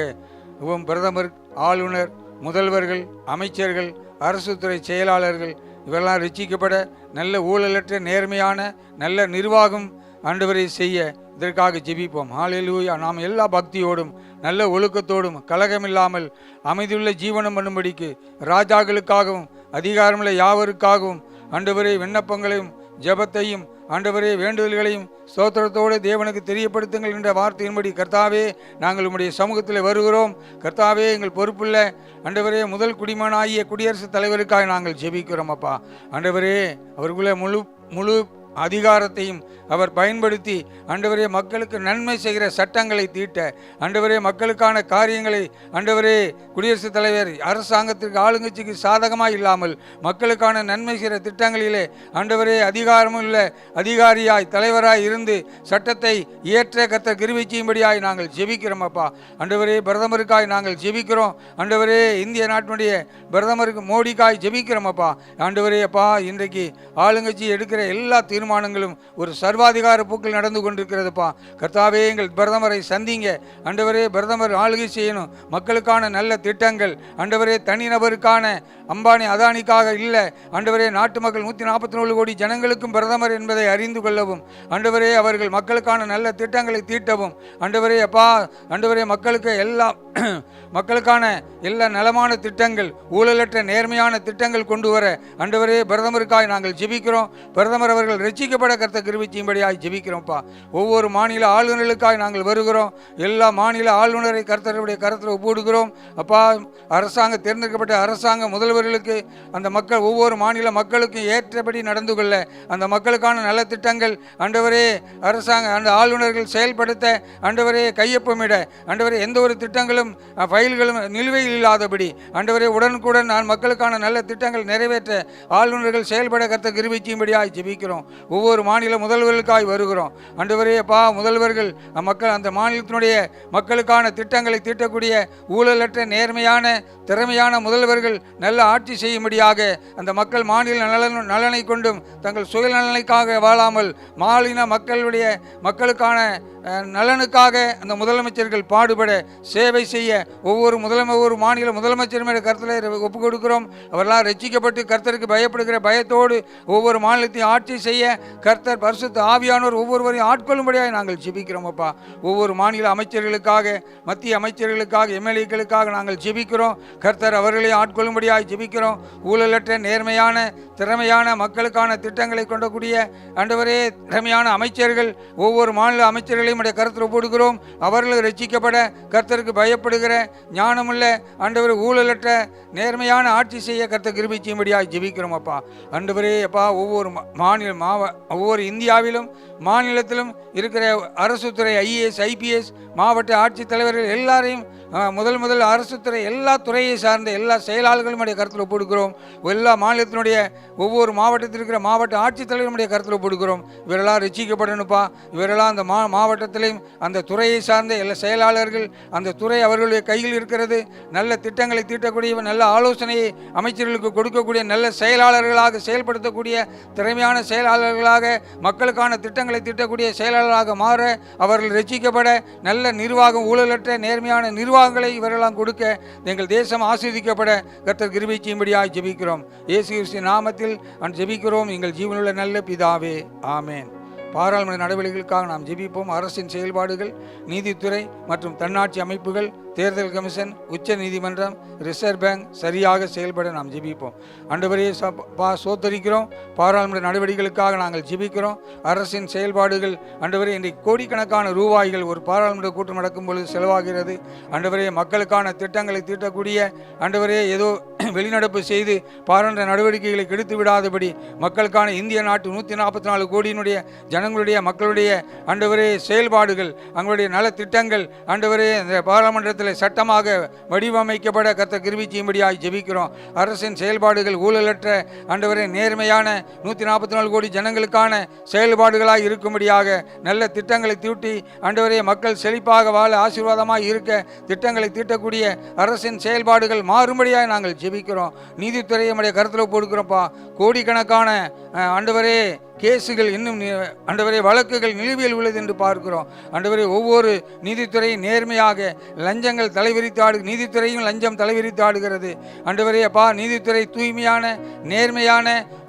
பிரதமர், ஆளுநர், முதல்வர்கள், அமைச்சர்கள், அரசு துறை செயலாளர்கள் இவரெல்லாம் ரட்சிக்கப்பட நல்ல ஊழலற்ற நேர்மையான நல்ல நிர்வாகம் ஆண்டவரை செய்ய இதற்காக ஜெபிப்போம். ஹல்லேலூயா. நாம் எல்லா பக்தியோடும் நல்ல ஒழுக்கத்தோடும் கலகமில்லாமல் அமைதியுள்ள ஜீவனம் பண்ணும்படிக்கு ராஜாக்களுக்காகவும் அதிகாரமுள்ள யாவருக்காகவும் ஆண்டவரே விண்ணப்பங்களையும் ஜெபத்தையும் ஆண்டவரே வேண்டுதல்களையும் ஸ்தோத்திரத்தோடு தேவனுக்கு தெரியப்படுத்துங்கள் என்ற வார்த்தையின்படி கர்த்தாவே நாங்கள் உம்முடைய சமூகத்தில் வருகிறோம். கர்த்தாவே எங்கள் பொறுப்புள்ள ஆண்டவரே முதல் குடிமகனாகிய குடியரசுத் தலைவருக்காக நாங்கள் ஜெபிக்கிறோம் அப்பா. ஆண்டவரே அவருக்குள்ள முழு அதிகாரத்தையும் அவர் பயன்படுத்தி ஆண்டவரே மக்களுக்கு நன்மை செய்கிற சட்டங்களை தீட்ட ஆண்டவரே மக்களுக்கான காரியங்களை ஆண்டவரே குடியரசுத் தலைவர் அரசாங்கத்திற்கு ஆளுங்கட்சிக்கு சாதகமாக இல்லாமல் மக்களுக்கான நன்மை செய்கிற திட்டங்களிலே ஆண்டவரே அதிகாரமுள்ள அதிகாரியாய் தலைவராய் இருந்து சட்டத்தை இயற்ற கர்த்தர் கிருபை செய்யும்படியாய் நாங்கள் ஜெபிக்கிறோம் அப்பா. ஆண்டவரே பிரதமருக்காய் நாங்கள் ஜெபிக்கிறோம். ஆண்டவரே இந்திய நாட்டினுடைய பிரதமருக்கு மோடிக்காய் ஜெபிக்கிறோம் அப்பா. ஆண்டவரே அப்பா, இன்றைக்கு ஆளுங்கட்சி எடுக்கிற எல்லா தீர்மானங்களும் ஒரு சர்வாதிகார போக்கில் நடந்து கொண்டிருக்கிறதுப்பா. கர்த்தாவே எங்கள் பிரதமரை சந்திங்க. ஆண்டவரே பிரதமர் ஆளுகை செய்யணும். மக்களுக்கான நல்ல திட்டங்கள் ஆண்டவரே தனிநபருக்கான அம்பானி அதானிக்காக இல்லை ஆண்டவரே, நாட்டு மக்கள் 144 கோடி ஜனங்களுக்கும் பிரதமர் என்பதை அறிந்து கொள்ளவும் ஆண்டவரே அவர்கள் மக்களுக்கான நல்ல திட்டங்களை தீட்டவும் ஆண்டவரே அப்பா, ஆண்டவரே மக்களுக்கான எல்லா நலமான திட்டங்கள், ஊழலற்ற நேர்மையான திட்டங்கள் கொண்டு வர ஆண்டவரே பிரதமருக்காய் நாங்கள் ஜெபிக்கிறோம். பிரதமர் அவர்கள் ரட்சிக்கப்பட கர்த்தர் கிருபை செய்யும்படியாய் ஜெபிக்கிறோம்ப்பா. ஒவ்வொரு மாநில ஆளுநர்களுக்காய் நாங்கள் வருகிறோம். எல்லா மாநில ஆளுநரை கர்த்தருடைய கரத்தில் ஒப்புடுகிறோம் அப்பா. அரசாங்க தேர்ந்தெடுக்கப்பட்ட அரசாங்க முதல்வர்களுக்கு அந்த மக்கள் ஒவ்வொரு மாநில மக்களுக்கும் ஏற்றபடி நடந்து கொள்ள அந்த மக்களுக்கான நல திட்டங்கள் ஆண்டவரே அரசாங்க அந்த ஆளுநர்கள் செயல்படுத்த ஆண்டவரே கையொப்பமிட ஆண்டவரே எந்த ஒரு திட்டங்களும் ஃபைல்களும் நிலுவையில் இல்லாதபடி ஆண்டவரே உடனுக்குடன் மக்களுக்கான நல்ல திட்டங்கள் நிறைவேற்ற ஆளுநர்கள் செயல்பட கர்த்தர் கிருபை செய்யும்படியாய் ஜெபிக்கிறோம். ஒவ்வொரு மாநில முதல்வர்களுக்காய் வருகிறோம் ஆண்டவரே அப்பா. முதல்வர்கள் மக்கள் அந்த மாநிலத்தினுடைய மக்களுக்கான திட்டங்களை தீட்டக்கூடிய ஊழலற்ற நேர்மையான திறமையான முதல்வர்கள் நல்ல ஆட்சி செய்யும்படியாக அந்த மக்கள் மாநில நலனை கொண்டும் தங்கள் சுயநலனுக்காக வாழாமல் மாநில மக்களுக்கான நலனுக்காக அந்த முதலமைச்சர்கள் பாடுபட சேவை செய்ய ஒவ்வொரு மாநில முதலமைச்சருமே கர்த்தரை ஒப்புக் கொடுக்கிறோம். அவரெல்லாம் ரட்சிக்கப்பட்டு கர்த்தருக்கு பயப்படுகிற பயத்தோடு ஒவ்வொரு மாநிலத்தையும் ஆட்சி செய்ய கர்த்தர் பரிசுத்த ஆவியானோர் ஒவ்வொருவரையும் ஆட்கொள்ளும்படியாக நாங்கள் ஜெபிக்கிறோம் அப்பா. ஒவ்வொரு மாநில அமைச்சர்களுக்காக, மத்திய அமைச்சர்களுக்காக, எம்எல்ஏக்களுக்காக நாங்கள் ஜெபிக்கிறோம். கர்த்தர் அவர்களையும் ஆட்கொள்ளும்படியாக ஜெபிக்கிறோம். ஊழலற்ற நேர்மையான திறமையான மக்களுக்கான திட்டங்களை கொண்டக்கூடிய ஆண்டவரே திறமையான அமைச்சர்கள் ஒவ்வொரு மாநில அமைச்சர்களையும் கருத்தில் ஒப்புடுகிறோம். அவர்கள் ரட்சிக்கப்பட கர்த்தருக்கு பயப்படுகிற ஞானமுள்ள ஆண்டவர் ஊழலற்ற நேர்மையான ஆட்சி செய்ய கர்த்தர் கிருபை செய்யும்படியாக ஜெபிக்கிறோம் அப்பா. ஆண்டவரே அப்பா, ஒவ்வொரு ஒவ்வொரு இந்தியாவிலும் மாநிலத்திலும் இருக்கிற அரசு துறை IAS IPS மாவட்ட ஆட்சித்தலைவர்கள் எல்லாரையும் முதல் அரசு துறை எல்லா துறையை சார்ந்த எல்லா செயலாளர்களும் கருத்தில் ஒப்புடுக்கிறோம். எல்லா மாநிலத்தினுடைய ஒவ்வொரு மாவட்டத்தில் இருக்கிற மாவட்ட ஆட்சித்தலைவருடைய கருத்தில் ஒப்புடுக்கிறோம். இவரெல்லாம் ரசிக்கப்படணுப்பா. இவரெல்லாம் அந்த மாவட்டத்திலையும் அந்த துறையை சார்ந்த எல்லா செயலாளர்கள், அந்த துறை அவர்களுடைய கையில் இருக்கிறது. நல்ல திட்டங்களை தீட்டக்கூடிய, நல்ல ஆலோசனையை அமைச்சர்களுக்கு கொடுக்கக்கூடிய, நல்ல செயலாளர்களாக செயல்படுத்தக்கூடிய திறமையான செயலாளர்களாக, மக்களுக்கான திட்டங்களை தீட்டக்கூடிய செயலாளர்களாக மாற, அவர்கள் ரசிக்கப்பட, நல்ல நிர்வாகம், ஊழலற்ற நேர்மையான நிர்வாகங்களை இவரெல்லாம் கொடுக்க, எங்கள் தேசம் ஆசீர்வதிக்கப்பட கர்த்தர் கிருபை செய்யும்படியாக ஜெபிக்கிறோம். இயேசு கிறிஸ்துவின் நாமத்தில் ஜெபிக்கிறோம் எங்கள் ஜீவனுள்ள நல்ல பிதாவே, ஆமேன். பாராளுமன்ற நடவடிக்கைகளுக்காக நாம் ஜெபிப்போம். அரசின் செயல்பாடுகள், நீதித்துறை மற்றும் தன்னாட்சி அமைப்புகள், தேர்தல் கமிஷன், உச்ச நீதிமன்றம், ரிசர்வ் பேங்க் சரியாக செயல்பட நாம் ஜெபிப்போம். ஆண்டவரே சோத்தரிக்கிறோம். பாராளுமன்ற நடவடிக்கைகளுக்காக நாங்கள் ஜெபிக்கிறோம். அரசின் செயல்பாடுகள் ஆண்டவரே, இன்றைக்கு கோடிக்கணக்கான ரூபாய்கள் ஒரு பாராளுமன்ற கூட்டம் நடக்கும் பொழுது செலவாகிறது. ஆண்டவரே, மக்களுக்கான திட்டங்களை தீட்டக்கூடிய ஆண்டவரே, ஏதோ வெளிநடப்பு செய்து பாராளுமன்ற நடவடிக்கைகளை கெடுத்து விடாதபடி மக்களுக்கான இந்திய நாட்டு 144 கோடியினுடைய ஜனங்களுடைய மக்களுடைய ஆண்டவரே செயல்பாடுகள், அவங்களுடைய நல திட்டங்கள் ஆண்டவரே இந்த பாராளுமன்றத்தில் சட்டமாக வடிவமைக்கப்பட கர்த்தர் கிருபை செய்யும்படியாய் ஜெபிக்கிறோம். அரசின் செயல்பாடுகள் ஊழலற்ற ஆண்டவரே நேர்மையான 144 கோடி ஜனங்களுக்கான செயல்பாடுகளாக இருக்கும்படியாக நல்ல திட்டங்களை தீட்டி ஆண்டவரே மக்கள் செழிப்பாக வாழ ஆசீர்வாதமாக இருக்க திட்டங்களை தீட்டக்கூடிய அரசின் செயல்பாடுகள் மாறும்படியாக நாங்கள் ஜெபிக்கிறோம். நீதித்துறையை நம்முடைய கருத்தில் போடுக்கிறோம்ப்பா. கோடிக்கணக்கான ஆண்டவரே கேஸுகள் இன்னும் ஆண்டவரே வழக்குகள் நிலுவையில் உள்ளது என்று பார்க்கிறோம். ஆண்டவரே, ஒவ்வொரு நீதித்துறையும் நேர்மையாக லஞ்சங்கள் தலைவிரித்து நீதித்துறையும் லஞ்சம் தலைவிரித்து ஆடுகிறது. ஆண்டவரே அப்பா, நீதித்துறை தூய்மையான நேர்மையான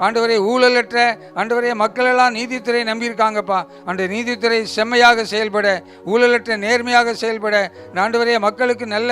ஆண்டவரே ஊழலற்ற ஆண்டவரே மக்களெல்லாம் நீதித்துறை நம்பியிருக்காங்கப்பா. அந்த நீதித்துறை செம்மையாக செயல்பட, ஊழலற்ற நேர்மையாக செயல்பட ஆண்டவரே மக்களுக்கு நல்ல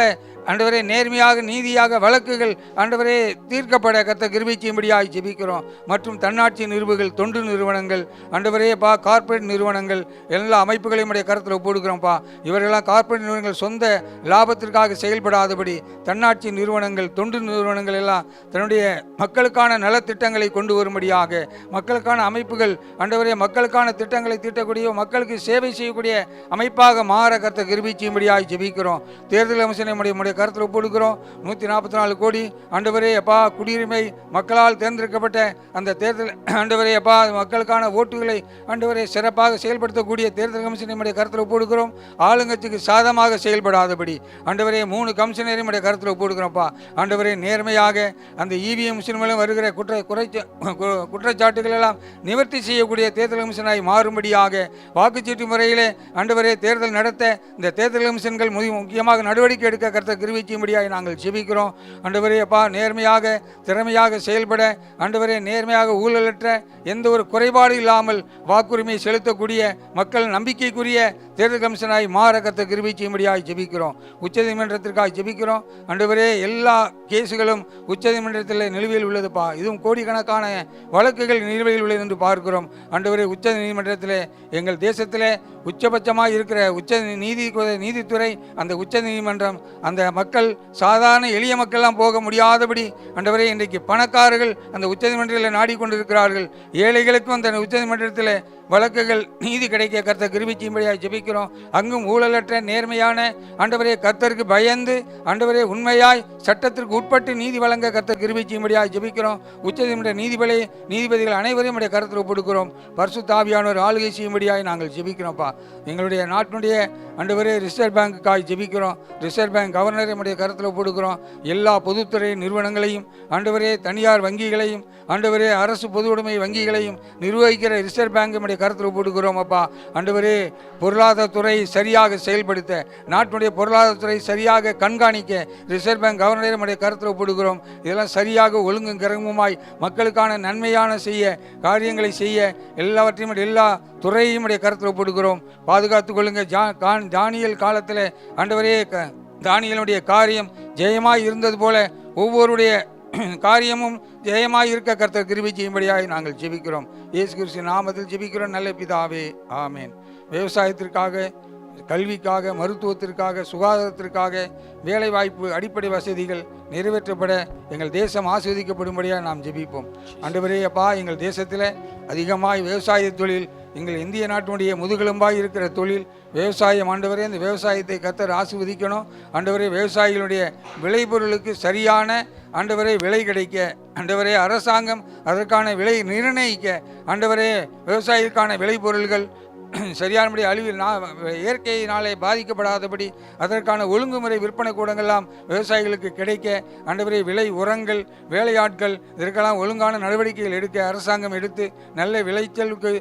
ஆண்டவரே நேர்மையாக நீதியாக வழக்குகள் ஆண்டவரே தீர்க்கப்பட கர்த்தர் கிருபை செய்யும்படியாய் ஜெபிக்கிறோம். மற்றும் தன்னாட்சி நிறுவனங்கள், தொண்டு நிறுவனங்கள் ஆண்டவரே பா, கார்ப்பரேட் நிறுவனங்கள் எல்லா அமைப்புகளையும் உடைய கருத்தில் ஒப்புடுக்கிறோம்ப்பா. இவரெல்லாம் கார்ப்பரேட் நிறுவனங்கள் சொந்த லாபத்திற்காக செயல்படாதபடி தன்னாட்சி நிறுவனங்கள், தொண்டு நிறுவனங்கள் எல்லாம் தன்னுடைய மக்களுக்கான நலத்திட்டங்களை கொண்டு வரும்படியாக, மக்களுக்கான அமைப்புகள் ஆண்டவரே மக்களுக்கான திட்டங்களை தீட்டக்கூடிய, மக்களுக்கு சேவை செய்யக்கூடிய அமைப்பாக மாற கர்த்தர் கிருபை செய்யும்படியாய் ஜெபிக்கிறோம். தேர்தல் கமிஷனை கருத்தில் ஒப்புடுக்கிறோம். 144 கோடி ஆண்டவரே அப்பா குடியுரிமை மக்களால் தேர்ந்தெடுக்கப்பட்ட அந்த தேர்தல் ஆண்டவரே அப்பா மக்களுக்கான ஓட்டுகளை ஆண்டவரே சிறப்பாக செயல்படுத்தக்கூடிய தேர்தல் கமிஷனை கருத்தில் ஒப்புடுக்கிறோம். ஆளுங்கட்சிக்கு சாதமாக செயல்படாதபடி ஆண்டவரே 3 கமிஷனரையும் கருத்தில் ஒப்புடுக்கிறோம்ப்பா. ஆண்டவரே நேர்மையாக அந்த EVM மிஷின் மூலம் வருகிற குற்றச்சாட்டுகள் எல்லாம் நிவர்த்தி செய்யக்கூடிய தேர்தல் கமிஷனாய் மாறும்படியாக, வாக்குச்சீட்டு முறையிலே ஆண்டவரே தேர்தல் நடத்த இந்த தேர்தல் கமிஷன்கள் முக்கியமாக நடவடிக்கை எடுக்க கர்த்தர் கிருபை செய்யும்படியாக நாங்கள் ஜெபிக்கிறோம். ஆண்டவரே அப்பா, நேர்மையாக திறமையாக செயல்பட ஆண்டவரே நேர்மையாக ஊழலற்ற எந்த ஒரு குறைபாடு இல்லாமல் வாக்குரிமை செலுத்தக்கூடிய மக்கள் நம்பிக்கைக்குரிய தேர்தல் கமிஷனாய் மாற கர்த்தர் கிருபை செய்யும்படியாக ஜெபிக்கிறோம். உச்சநீதிமன்றத்திற்காக ஜெபிக்கிறோம். ஆண்டவரே எல்லா கேஸுகளும் உச்சநீதிமன்றத்தில் நிலுவையில் உள்ளதுப்பா. இதுவும் கோடிக்கணக்கான வழக்குகள் நிலுவையில் உள்ளது என்று பார்க்கிறோம். ஆண்டவரே, உச்ச நீதிமன்றத்தில் எங்கள் தேசத்தில் உச்சபட்சமாக இருக்கிற நீதித்துறை, அந்த உச்ச நீதிமன்றம் அந்த மக்கள் சாதாரண எளிய மக்கள்லாம் போக முடியாதபடி ஆண்டவரே இன்றைக்கு பணக்காரர்கள் அந்த உச்சநீதிமன்றத்தில் நாடிக்கொண்டிருக்கிறார்கள். ஏழைகளுக்கும் அந்த உச்சநீதிமன்றத்தில் வழக்குகள் நீதி கிடைக்க கர்த்தர் கிருபை செய்யும்படியாக ஜெபிக்கிறோம். அங்கும் ஊழலற்ற நேர்மையான ஆண்டவரே கர்த்தருக்கு பயந்து ஆண்டவரே உண்மையாய் சட்டத்திற்கு உட்பட்டு நீதி வழங்க கர்த்தர் கிருபை செய்யும்படியாக ஜெபிக்கிறோம். உச்சநீதிமன்ற நீதிபதிகள் அனைவரையும் உடைய கருத்தில் ஒப்புடுக்கிறோம். பரிசுத்த ஆவியானவர் ஆளுகை செய்யும்படியாக நாங்கள் ஜெபிக்கிறோம்ப்பா. எங்களுடைய நாட்டினுடைய ஆண்டவரே ரிசர்வ் பேங்குக்காக ஜெபிக்கிறோம். ரிசர்வ் பேங்க் கவர்னரை நம்முடைய கருத்தில் ஒப்புடுக்கிறோம். எல்லா பொதுத்துறை நிறுவனங்களையும் ஆண்டவரே தனியார் வங்கிகளையும் ஆண்டவரே அரசு பொது உடைமை வங்கிகளையும் நிர்வகிக்கிற ரிசர்வ் பேங்க் நம்முடைய கருத்தில் ஒப்புடுக்கிறோம். அப்பா ஆண்டவரே, பொருளாதாரத்துறை சரியாக செயல்படுத்த, நாட்டினுடைய பொருளாதாரத்துறை சரியாக கண்காணிக்க ரிசர்வ் பேங்க் கவர்னரை நம்முடைய கருத்தில் ஒப்புடுக்கிறோம். இதெல்லாம் சரியாக ஒழுங்கும் கிரகமுமாய் மக்களுக்கான நன்மையான காரியங்களை செய்ய எல்லாவற்றையும் எல்லா துறையும் கருத்தில் ஒப்புடுக்கிறோம். பாதுகாத்துக் கொள்ளுங்க. தானியேல் காலத்தில் ஆண்டவரே தானியேலுடைய காரியம் ஜெயமாய் இருந்தது போல ஒவ்வொருடைய காரியமும் ஜெயமாய் இருக்க கர்த்தர் கிருபை செய்யும்படியாக நாங்கள் ஜெபிக்கிறோம். இயேசு கிறிஸ்துவின் நாமத்தில் ஜெபிக்கிறோம் நல்ல பிதாவே, ஆமேன். விவசாயத்திற்காக கல்விக்காக, மருத்துவத்திற்காக, சுகாதாரத்திற்காக, வேலைவாய்ப்பு, அடிப்படை வசதிகள் நிறைவேற்றப்பட எங்கள் தேசம் ஆஸ்வதிக்கப்படும்படியாக நாம் ஜெபிப்போம். ஆண்டவரே அப்பா, எங்கள் தேசத்தில் அதிகமாய் விவசாய தொழில், எங்கள் இந்திய நாட்டினுடைய முதுகெலும்பாய் இருக்கிற தொழில் விவசாயம். ஆண்டவரே, இந்த விவசாயத்தை கர்த்தர் ஆசீர்வதிக்கணும். ஆண்டவரே, விவசாயிகளுடைய விளைபொருளுக்கு சரியான ஆண்டவரே விலை கிடைக்க, ஆண்டவரே அரசாங்கம் அதற்கான விலை நிர்ணயிக்க, ஆண்டவரே விவசாயிகளுக்கான விளைபொருள்கள் சரியானபடி அழிவில் இயற்கையினாலே பாதிக்கப்படாதபடி அதற்கான ஒழுங்குமுறை விற்பனை கூடங்கள்லாம் விவசாயிகளுக்கு கிடைக்க, ஆண்டவரே விலை உரங்கள், வேலையாட்கள் இதற்கெல்லாம் ஒழுங்கான நடவடிக்கைகள் எடுக்க அரசாங்கம் எடுத்து நல்ல விளைச்சலுக்கு,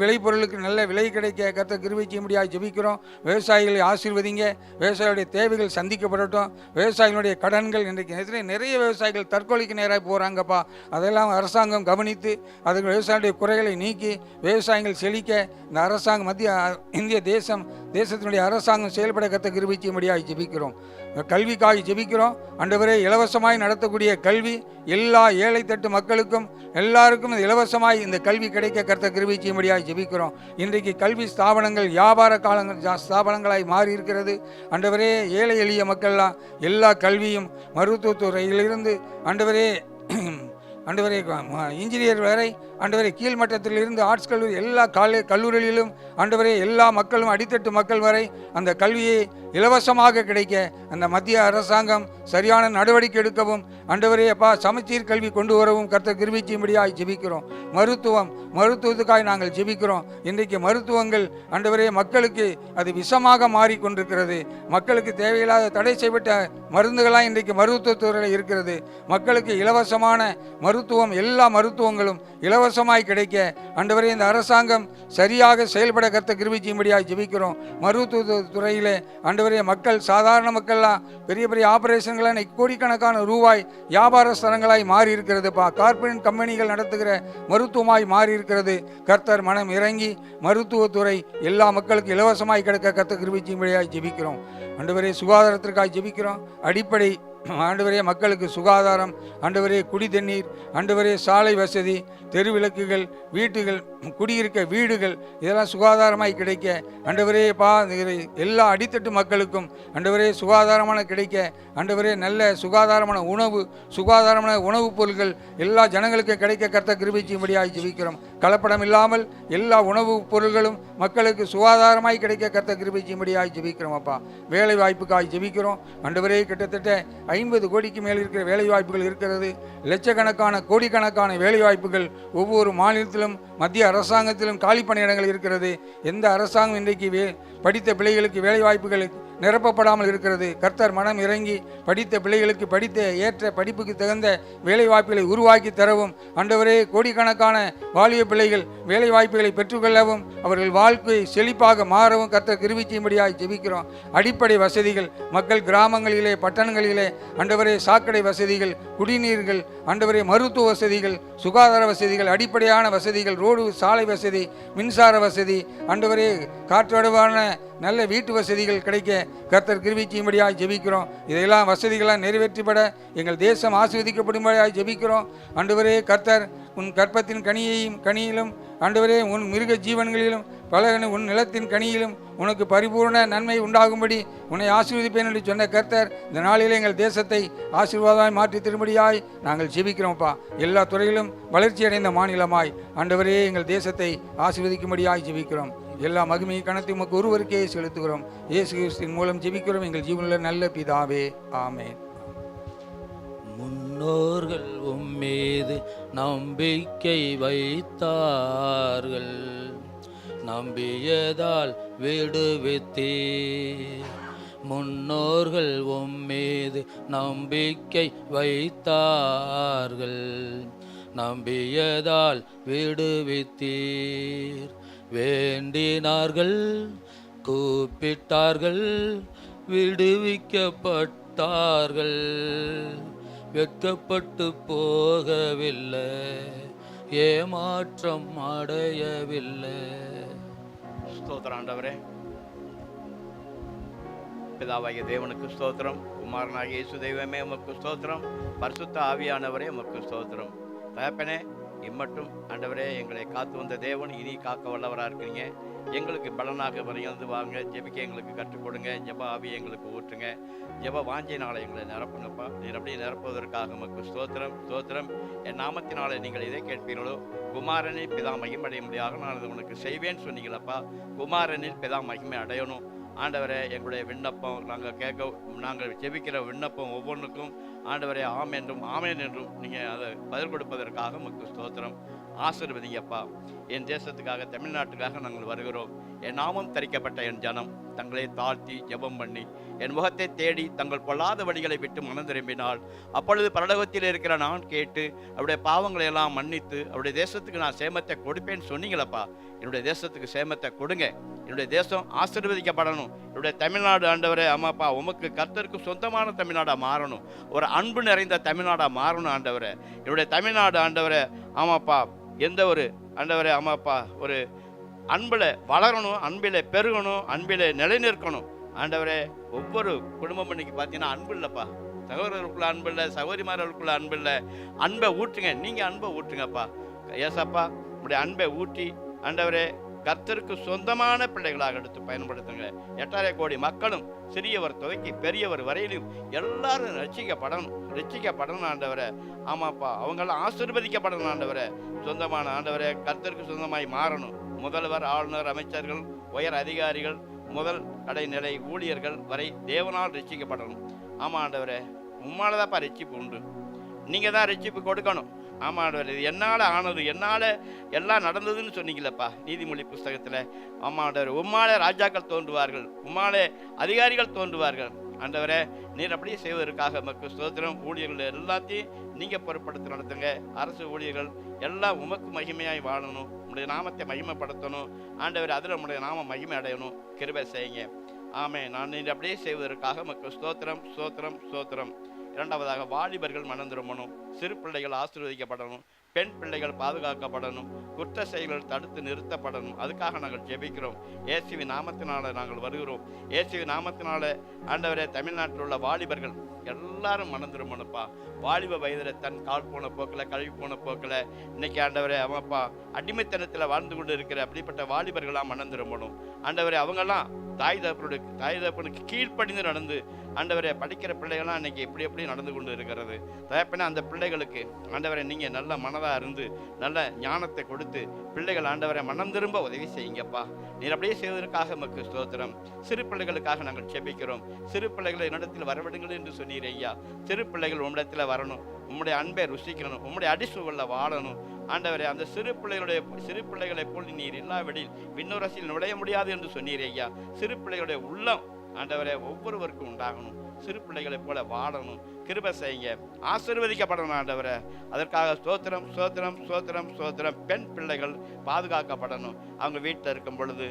விளைபொருளுக்கு நல்ல விலை கிடைக்க கர்த்தர் கிருபை செய்யும்படியாக ஜெபிக்கிறோம். விவசாயிகளை ஆசீர்வதிங்க. விவசாயிகளுடைய தேவைகள் சந்திக்கப்படட்டும். விவசாயிகளுடைய கடன்கள், இன்றைக்கு நிறைய விவசாயிகள் தற்கொலைக்கு நேராக போகிறாங்கப்பா. அதெல்லாம் அரசாங்கம் கவனித்து அதுக்கு விவசாயிகளுடைய குறைகளை நீக்கி விவசாயிகள் செழிக்க இந்த அரசாங்கம் இந்திய தேசத்தினுடைய அரசாங்கம் செயல்பட கர்த்தர் கிருபை செய்யும்படியாக ஜெபிக்கிறோம். கல்விக்காக ஜெபிக்கிறோம். ஆண்டவரே, இலவசமாய் நடத்தக்கூடிய கல்வி எல்லா ஏழை தட்டு மக்களுக்கும் எல்லாருக்கும் இலவசமாய் இந்த கல்வி கிடைக்க கர்த்தர் கிருபை செய்யும்படியாக ஜெபிக்கிறோம். இன்றைக்கு கல்வி ஸ்தாபனங்கள் வியாபார ஸ்தாபனங்களாய் மாறி இருக்கிறது. ஆண்டவரே, ஏழை எளிய மக்கள்லாம் எல்லா கல்வியும் மருத்துவத்துறையிலிருந்து ஆண்டவரே இன்ஜினியர் வரை, ஆண்டவரே கீழ்மட்டத்திலிருந்து ஆர்ட்ஸ் கல்லூரி எல்லா கல்லூரிகளிலும் ஆண்டவரே எல்லா மக்களும் அடித்தட்டு மக்கள் வரை அந்த கல்வியை இலவசமாக கிடைக்க அந்த மத்திய அரசாங்கம் சரியான நடவடிக்கை எடுக்கவும், ஆண்டவரே அப்பா சமச்சீர் கல்வி கொண்டு வரவும் கர்த்தர் கிருபை செய்யும்படியாக ஜெபிக்கிறோம். மருத்துவத்துக்காக நாங்கள் ஜெபிக்கிறோம். இன்றைக்கு மருத்துவங்கள் ஆண்டவரே மக்களுக்கு அது விஷமாக மாறிக்கொண்டிருக்கிறது. மக்களுக்கு தேவையில்லாத தடை செய்யப்பட்ட மருந்துகளாக இன்றைக்கு மருத்துவத்துறையில் இருக்கிறது. மக்களுக்கு இலவசமான மருத்துவம், எல்லா மருத்துவங்களும் இலவசமாய் கிடைக்க ஆண்டவரே இந்த அரசாங்கம் சரியாக செயல்பட கர்த்தர் கிருபை செய்யும்படியாக ஜெபிக்கிறோம். மருத்துவ துறையிலே ஆண்டவரே மக்கள், சாதாரண மக்கள்லாம் பெரிய பெரிய ஆபரேஷன்களான கோடிக்கணக்கான ரூபாய் வியாபார ஸ்தலங்களாய் மாறி இருக்கிறதுப்பா. கார்ப்பரேட் கம்பெனிகள் நடத்துகிற மருத்துவமாய் மாறி இருக்கிறது. கர்த்தர் மனம் இறங்கி மருத்துவத்துறை எல்லா மக்களுக்கு இலவசமாய் கிடைக்க கர்த்தர் கிருபை செய்யும்படியாக ஜெபிக்கிறோம். ஆண்டவரே, சுகாதாரத்திற்காக ஜெபிக்கிறோம். அடிப்படை ஆண்டவரே மக்களுக்கு சுகாதாரம், ஆண்டவரே குடி தண்ணீர், ஆண்டவரே சாலை வசதி, தெருவிளக்குகள், வீட்டுகள், குடியிருக்க வீடுகள் இதெல்லாம் சுகாதாரமாய் கிடைக்க ஆண்டவரே எல்லா அடித்தட்டு மக்களுக்கும் ஆண்டவரே சுகாதாரமான கிடைக்க, ஆண்டவரே நல்ல சுகாதாரமான உணவுப் பொருட்கள் எல்லா ஜனங்களுக்கும் கிடைக்க கர்த்தர் கிருபை செய்யும்படியாக ஜெபிக்கிறோம். கலப்படம் இல்லாமல் எல்லா உணவுப் பொருட்களும் மக்களுக்கு சுகாதாரமாய் கிடைக்க கர்த்தர் கிருபை செய்யும்படியாக ஜெபிக்கிறோம். அப்பா, வேலை வாய்ப்புக்காக ஜெபிக்கிறோம். ஆண்டவரே, கிட்டத்தட்ட 50 கோடிக்கு மேல் இருக்கிற வேலை வாய்ப்புகள் இருக்கிறது. லட்சக்கணக்கான கோடிக்கணக்கான வேலை வாய்ப்புகள் ஒவ்வொரு மாநிலத்திலும் மத்திய அரசாங்கத்திலும் காலி பணியிடங்கள் இருக்கிறது. எந்த அரசாங்கம் இன்றைக்கு படித்த பிள்ளைகளுக்கு வேலை வாய்ப்புகள் நிரப்பப்படாமல் இருக்கிறது. கர்த்தர் மனம் இறங்கி படித்த பிள்ளைகளுக்கு ஏற்ற படிப்புக்கு தகுந்த வேலை வாய்ப்புகளை உருவாக்கி தரவும், ஆண்டவரே கோடிக்கணக்கான வாலிய பிள்ளைகள் வேலை வாய்ப்புகளை பெற்றுக்கொள்ளவும், அவர்கள் வாழ்க்கை செழிப்பாக மாறவும் கர்த்தர் கிருபை செய்யும்படியாக ஜெபிக்கிறோம். அடிப்படை வசதிகள் மக்கள் கிராமங்களிலே, பட்டணங்களிலே ஆண்டவரே சாக்கடை வசதிகள், குடிநீர்கள், ஆண்டவரே மருத்துவ வசதிகள், சுகாதார வசதிகள், அடிப்படையான வசதிகள், ரோடு சாலை வசதி, மின்சார வசதி, ஆண்டவரே காற்றோடுவான நல்ல வீட்டு வசதிகள் கிடைக்க கர்த்தர் கிருபை செய்யும்படியாக ஜெபிக்கிறோம். இதெல்லாம் வசதிகளாக நிறைவேற்றிப்பட எங்கள் தேசம் ஆசீர்வதிக்கப்படும்படியாக ஜெபிக்கிறோம். ஆண்டவரே, கர்த்தர் உன் கற்பத்தின் கனியிலும் ஆண்டவரே உன் மிருக ஜீவன்களிலும் உன் நிலத்தின் கனியிலும் உனக்கு பரிபூர்ண நன்மை உண்டாகும்படி உன்னை ஆசீர்வதிப்பேன் என்று சொன்ன கர்த்தர் இந்த நாளிலே எங்கள் தேசத்தை ஆசீர்வாதமாய் மாற்றி திரும்படியாய் நாங்கள் ஜெபிக்கிறோம்ப்பா. எல்லா துறையிலும் வளர்ச்சி அடைந்த மாநிலமாய் ஆண்டவரே எங்கள் தேசத்தை ஆசீர்வதிக்கும்படியாய் ஜெபிக்கிறோம். எல்லா மகிமை கணத்தை உமக்கு ஒருவருக்கே செலுத்துகிறோம். இயேசு கிறிஸ்துவின் மூலம் ஜெபிக்கிறோம் எங்கள் ஜீவனில் நல்ல பிதாவே, ஆமென். முன்னோர்கள் உம்மீது நம்பிக்கை வைத்தார்கள், நம்பியதால் விடுவித்தீர். முன்னோர்கள் உம்மீது நம்பிக்கை வைத்தார்கள், நம்பியதால் விடுவித்தீர். வேண்டினார்கள், கூப்பிட்டார்கள், விடுவிக்கப்பட்டார்கள். வெட்கப்பட்டு போகவில்லை, ஏமாற்றம் அடையவில்லை. ஸ்தோத்திரம் ஆண்டவரே. பிதாவாகிய தேவனுக்கு ஸ்தோத்திரம், குமாரனாகிய இயேசு தெய்வமே உமக்கு ஸ்தோத்திரம், பரிசுத்த ஆவியானவரே உமக்கு ஸ்தோத்திரம். தகப்பனே, இம்மட்டும் ஆண்டவரே எங்களை காத்து வந்த தேவன் இனி காக்க வல்லவராக இருக்கிறீங்க. எங்களுக்கு பலனாக வரையிலிருந்து வாங்க, ஜெபிக்க எங்களுக்கு கற்றுக் கொடுங்க, ஜெப ஆவியை எங்களுக்கு ஊற்றுங்க, ஜெப வாஞ்சையினால எங்களை நிரப்புங்கப்பா. நீர் அப்படியே நிரப்புவதற்காக உமக்கு ஸ்தோத்திரம் ஸ்தோத்திரம். என் நாமத்தினாலே நீங்கள் எதை கேட்பீர்களோ குமாரனில் பிதா மகிமை முடியாக நான் அதை உனக்கு செய்வேன்னு சொன்னீங்களப்பா. குமாரனில் பிதா மகிமை அடையணும் ஆண்டவரே. எங்களுடைய விண்ணப்பம் நாங்கள் ஜெபிக்கிற விண்ணப்பம் ஒவ்வொன்றுக்கும் ஆண்டவரே ஆம் என்றும் ஆமேன் என்றும் நீங்கள் அதை பதில் கொடுப்பதற்காக உமக்கு ஸ்தோத்திரம். ஆசீர்வதிங்கப்பா. என் தேசத்துக்காக தமிழ்நாட்டுக்காக நாங்கள் வருகிறோம். என் நாமம் தரிக்கப்பட்ட என் ஜனம் தங்களை தாழ்த்தி ஜெபம் பண்ணி என் முகத்தை தேடி தங்கள் பொல்லாத வழிகளை விட்டு மனம் திரும்பினால் அப்பொழுது பரலோகத்தில் இருக்கிற நான் கேட்டு அவருடைய பாவங்களை எல்லாம் மன்னித்து அவருடைய தேசத்துக்கு நான் சேமத்தை கொடுப்பேன்னு சொன்னீங்களப்பா. என்னுடைய தேசத்துக்கு சேமத்தை கொடுங்க. என்னுடைய தேசம் ஆசீர்வதிக்கப்படணும். என்னுடைய தமிழ்நாடு ஆண்டவரே அம்மாப்பா உமக்கு கர்த்தருக்கு சொந்தமான தமிழ்நாடாக மாறணும். ஒரு அன்பு நிறைந்த தமிழ்நாடாக மாறணும் ஆண்டவரே. என்னுடைய தமிழ்நாடு ஆண்டவரே ஆமாப்பா எந்த ஒரு ஆண்டவரே ஆமாப்பா ஒரு அன்பில் வளரணும், அன்பில் பெருகணும், அன்பில் நிலைநிற்கணும் ஆண்டவரே. ஒவ்வொரு குடும்பம் இன்னைக்கு பார்த்தீங்கன்னா அன்பு இல்லைப்பா. சகோதரர்களுக்குள்ள அன்பு இல்லை, சகோதரிமார்களுக்குள்ள அன்பு இல்லை. அன்பை ஊற்றுங்க. நீங்கள் அன்பை ஊற்றுங்கப்பா. ஏசப்பா உங்களுடைய அன்பை ஊற்றி ஆண்டவரே கர்த்தருக்கு சொந்தமான பிள்ளைகளாக எடுத்து பயன்படுத்துங்க. 8.5 கோடி மக்களும் சிறியவர் துவக்கி பெரியவர் வரையிலும் எல்லாரும் ரட்சிக்கப்படணும் ஆண்டவரே. ஆமாப்பா அவங்களாம் ஆசீர்வதிக்கப்படணும் ஆண்டவரே. சொந்தமான ஆண்டவரே கர்த்தருக்கு சொந்தமாய் மாறணும். முதல்வர், ஆளுநர், அமைச்சர்கள், உயர் அதிகாரிகள் முதல் கடைநிலை ஊழியர்கள் வரை தேவனால் ரட்சிக்கப்படணும். ஆமாம் ஆண்டவரே உம்மாலதான்ப்பா ரட்சிப்பு உண்டு. நீங்கள் தான் ரட்சிப்பு கொடுக்கணும். ஆமாம் ஆண்டவரே இது என்னால் ஆனது, என்னால் எல்லாம் நடந்ததுன்னு சொன்னீங்களப்பா நீதிமொழி புஸ்தகத்தில். ஆமாம் ஆண்டவரே உம்மாலே ராஜாக்கள் தோன்றுவார்கள், உம்மாலே அதிகாரிகள் தோன்றுவார்கள். ஆண்டவரே நீர் அப்படியே செய்வதற்காக மக்கள் ஸ்தோத்திரம். ஊழியர்கள் எல்லாத்தையும் நீங்கள் பொறுப்படுத்தி நடத்துங்க. அரசு ஊழியர்கள் எல்லாம் உமக்கு மகிமையாய் வாழணும், உங்களுடைய நாமத்தை மகிமைப்படுத்தணும் ஆண்டவரே. அதில் உங்களுடைய நாம மகிமை அடையணும். கிருபை செய்யுங்க. ஆமே நான் நீர் அப்படியே செய்வதற்காக மக்கள் ஸ்தோத்திரம் ஸ்தோத்திரம் ஸ்தோத்திரம். இரண்டாவதாக வாலிபர்கள் மனம் திரும்பணும், சிறு பிள்ளைகள் ஆசீர்வதிக்கப்படணும், பெண் பிள்ளைகள் பாதுகாக்கப்படணும், குற்ற செயல்கள் தடுத்து நிறுத்தப்படணும். அதுக்காக நாங்கள் ஜெபிக்கிறோம். இயேசுவின் நாமத்தினால நாங்கள் வருகிறோம். இயேசுவின் நாமத்தினால ஆண்டவரே தமிழ்நாட்டில் உள்ள வாலிபர்கள் எல்லாரும் மனம் திரும்பணும்ப்பா. வாலிப வயதில் தன் கால் போன போக்கில் கழுவி போன போக்கில் இன்னைக்கு ஆண்டவரே அவன்ப்பா அடிமைத்தனத்தில் வாழ்ந்து கொண்டு இருக்கிற அப்படிப்பட்ட வாலிபர்களாக மனம் திரும்பணும் ஆண்டவரே. அவங்கெல்லாம் தாய் தகப்பனுக்கு கீழ்ப்படிந்து நடந்து ஆண்டவரே படிக்கிற பிள்ளைகள்லாம் இன்னைக்கு எப்படி நடந்து கொண்டு இருக்கிறது. தகப்பனே அந்த பிள்ளைகளுக்கு ஆண்டவரை நீங்கள் நல்ல மனதாக இருந்து நல்ல ஞானத்தை கொடுத்து பிள்ளைகள் ஆண்டவரை மனம் திரும்ப உதவி செய்யுங்கப்பா. நீர் அப்படியே செய்வதற்காக நமக்கு ஸ்தோத்திரம். சிறு பிள்ளைகளுக்காக நாங்கள் ஜெபிக்கிறோம். சிறு பிள்ளைகளை என்னிடத்தில் வரவிடுங்கள் என்று சொன்னீர் ஐயா. சிறு பிள்ளைகள் உம்மிடத்தில் வரணும், உம்முடைய அன்பை ருசிக்கணும், உம்முடைய அடிசுகளில் வாழணும் ஆண்டவரே. அந்த சிறு பிள்ளைகளை போல் நீர் இல்லாவிடில் விண்ணரசில் நுழைய முடியாது என்று சொன்னீர் ஐயா. சிறு பிள்ளைகளுடைய உள்ளம் ஆண்டவரே ஒவ்வொருவருக்கும் உண்டாகணும். சிறு பிள்ளைகளைப் போல வாழணும். கிருபை செய்யுங்க. ஆசீர்வதிக்கப்படணும் ஆண்டவரே. அதற்காக ஸ்தோத்திரம் ஸ்தோத்திரம் ஸ்தோத்திரம் ஸ்தோத்திரம். பெண் பிள்ளைகள் பாதுகாக்கப்படணும். அவங்க வீட்டில் இருக்கும் பொழுது,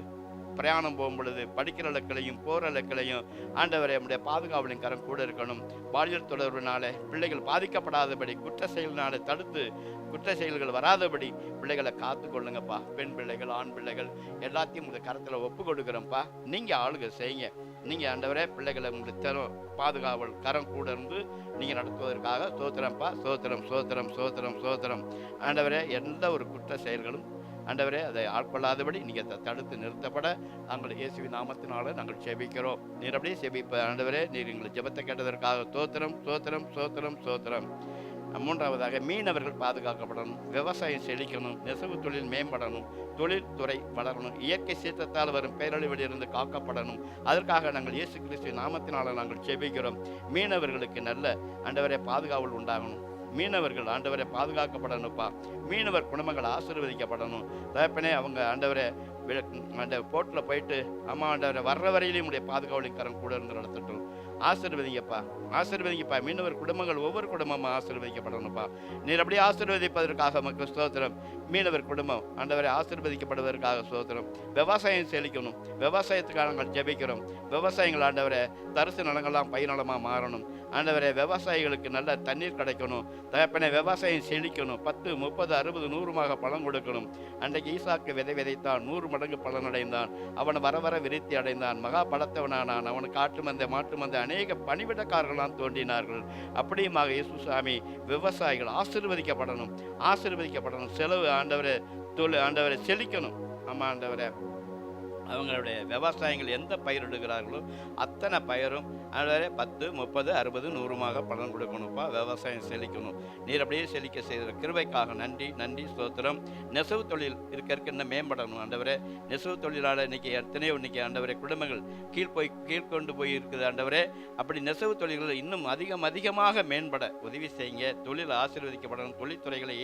பிரயாணம் போகும் பொழுது, படிக்கிற இலக்கிலையும் போகிற இலக்கிலையும் ஆண்டவரே நம்முடைய பாதுகாவலின் கரம் கூட இருக்கணும். பாலியல் தொடர்பினாலே பிள்ளைகள் பாதிக்கப்படாதபடி, குற்ற செயல்னாலே தடுத்து குற்ற செயல்கள் வராதபடி பிள்ளைகளை காத்து கொள்ளுங்கப்பா. பெண் பிள்ளைகள் ஆண் பிள்ளைகள் எல்லாத்தையும் உங்கள் கரத்தில் ஒப்பு கொடுக்குறோம்ப்பா. நீங்கள் ஆளுகை செய்யுங்க. நீங்கள் ஆண்டவரே பிள்ளைகளை உங்களுக்கு தரும் பாதுகாவல் கரம் கூட இருந்து நீங்கள் நடத்துவதற்காக ஸ்தோத்திரம்ப்பா. ஸ்தோத்திரம் ஸ்தோத்திரம் ஸ்தோத்திரம் ஸ்தோத்திரம் ஆண்டவரே. எந்த ஒரு குற்ற செயல்களும் ஆண்டவரே அதை ஆட்கொள்ளாதபடி நீங்கள் தடுத்து நிறுத்தப்பட நாங்கள் இயேசுவின் நாமத்தினால நாங்கள் ஜெபிக்கிறோம். நீர் அப்படியே ஜெபிப்ப ஆண்டவரே. நீர் எங்களை ஜெபத்தை கேட்டதற்காக ஸ்தோத்திரம் ஸ்தோத்திரம் ஸ்தோத்திரம் ஸ்தோத்திரம். மூன்றாவதாக மீனவர்கள் பாதுகாக்கப்படணும், விவசாயம் செழிக்கணும், நெசவு தொழில் மேம்படணும், தொழில்துறை வளரணும், இயற்கை சீற்றத்தால் வரும் பேரழிவிலிருந்து காக்கப்படணும். அதற்காக நாங்கள் இயேசு கிறிஸ்து நாமத்தினால நாங்கள் ஜெபிக்கிறோம். மீனவர்களுக்கு நல்ல ஆண்டவரே பாதுகாவல் உண்டாகணும். மீனவர்கள் ஆண்டவரை பாதுகாக்கப்படணும்ப்பா. மீனவர் குடும்பங்கள் ஆசீர்வதிக்கப்படணும். தகப்பனே அவங்க ஆண்டவரை அந்த போட்டில் போயிட்டு அம்மா ஆண்டவரை வர்ற வரையிலையும் உடைய பாதுகாவலின் கரம் கூட இருந்து நடத்தட்டும். ஆசீர்வதிங்கப்பா, ஆசீர்வதிங்கப்பா. மீனவர் குடும்பங்கள் ஒவ்வொரு குடும்பமும் ஆசீர்வதிக்கப்படணும்ப்பா. நீர் அப்படியே ஆசீர்வதிப்பதற்காக நமக்கு ஸ்தோத்திரம். மீனவர் குடும்பம் ஆண்டவரை ஆசீர்வதிக்கப்படுவதற்காக ஸ்தோத்திரம். விவசாயம் செழிக்கணும். விவசாயத்துக்காக நாங்கள் ஜெபிக்கிறோம். விவசாயங்கள் ஆண்டவரை தரிசு நிலங்கள்லாம் பயிர் நிலமாக மாறணும். ஆண்டவரே விவசாயிகளுக்கு நல்ல தண்ணீர் கிடைக்கணும் தகப்பனே. விவசாயம் செழிக்கணும், 10, 30, 60, 100மாக பலன் கொடுக்கணும். அன்றைக்கு ஈசாக்கு விதைத்தான், 100 மடங்கு பலன் அடைந்தான். அவன் வர வர விருத்தி அடைந்தான், மகா பலத்தவனானான். அவனுக்கு ஆட்டு மந்தை மாட்டு மந்தை அநேக பணிவிடக்காரர்களாம் தோன்றினார்கள். அப்படியுமாக இயேசு சாமி விவசாயிகள் ஆசீர்வதிக்கப்படணும், ஆசீர்வதிக்கப்படணும். செலவு ஆண்டவரே, ஆண்டவரை செழிக்கணும். ஆமாம் ஆண்டவரே, அவங்களுடைய விவசாயிகள் எந்த பயிரிடுகிறார்களோ அத்தனை பயிரும் ஆண்டவரே 10, 30, 60, 100மாக பலன் கொடுக்கணும்ப்பா. விவசாயம் செழிக்கணும். நீர் அப்படியே செழிக்க செய்கிற கிருபைக்காக நன்றி, நன்றி, ஸ்தோத்திரம். நெசவு தொழில் இருக்க இன்னும் மேம்படணும் ஆண்டவரே. நெசவு தொழிலாளர் இன்னைக்கு எத்தனையோ இன்னைக்கு ஆண்டவரே குடும்பங்கள் கீழ்கொண்டு போய் இருக்குது ஆண்டவரே. அப்படி நெசவு தொழில்கள் இன்னும் அதிகமாக மேம்பட உதவி செய்யுங்க. தொழில் ஆசீர்வதிக்கப்படணும், தொழில்துறைகளை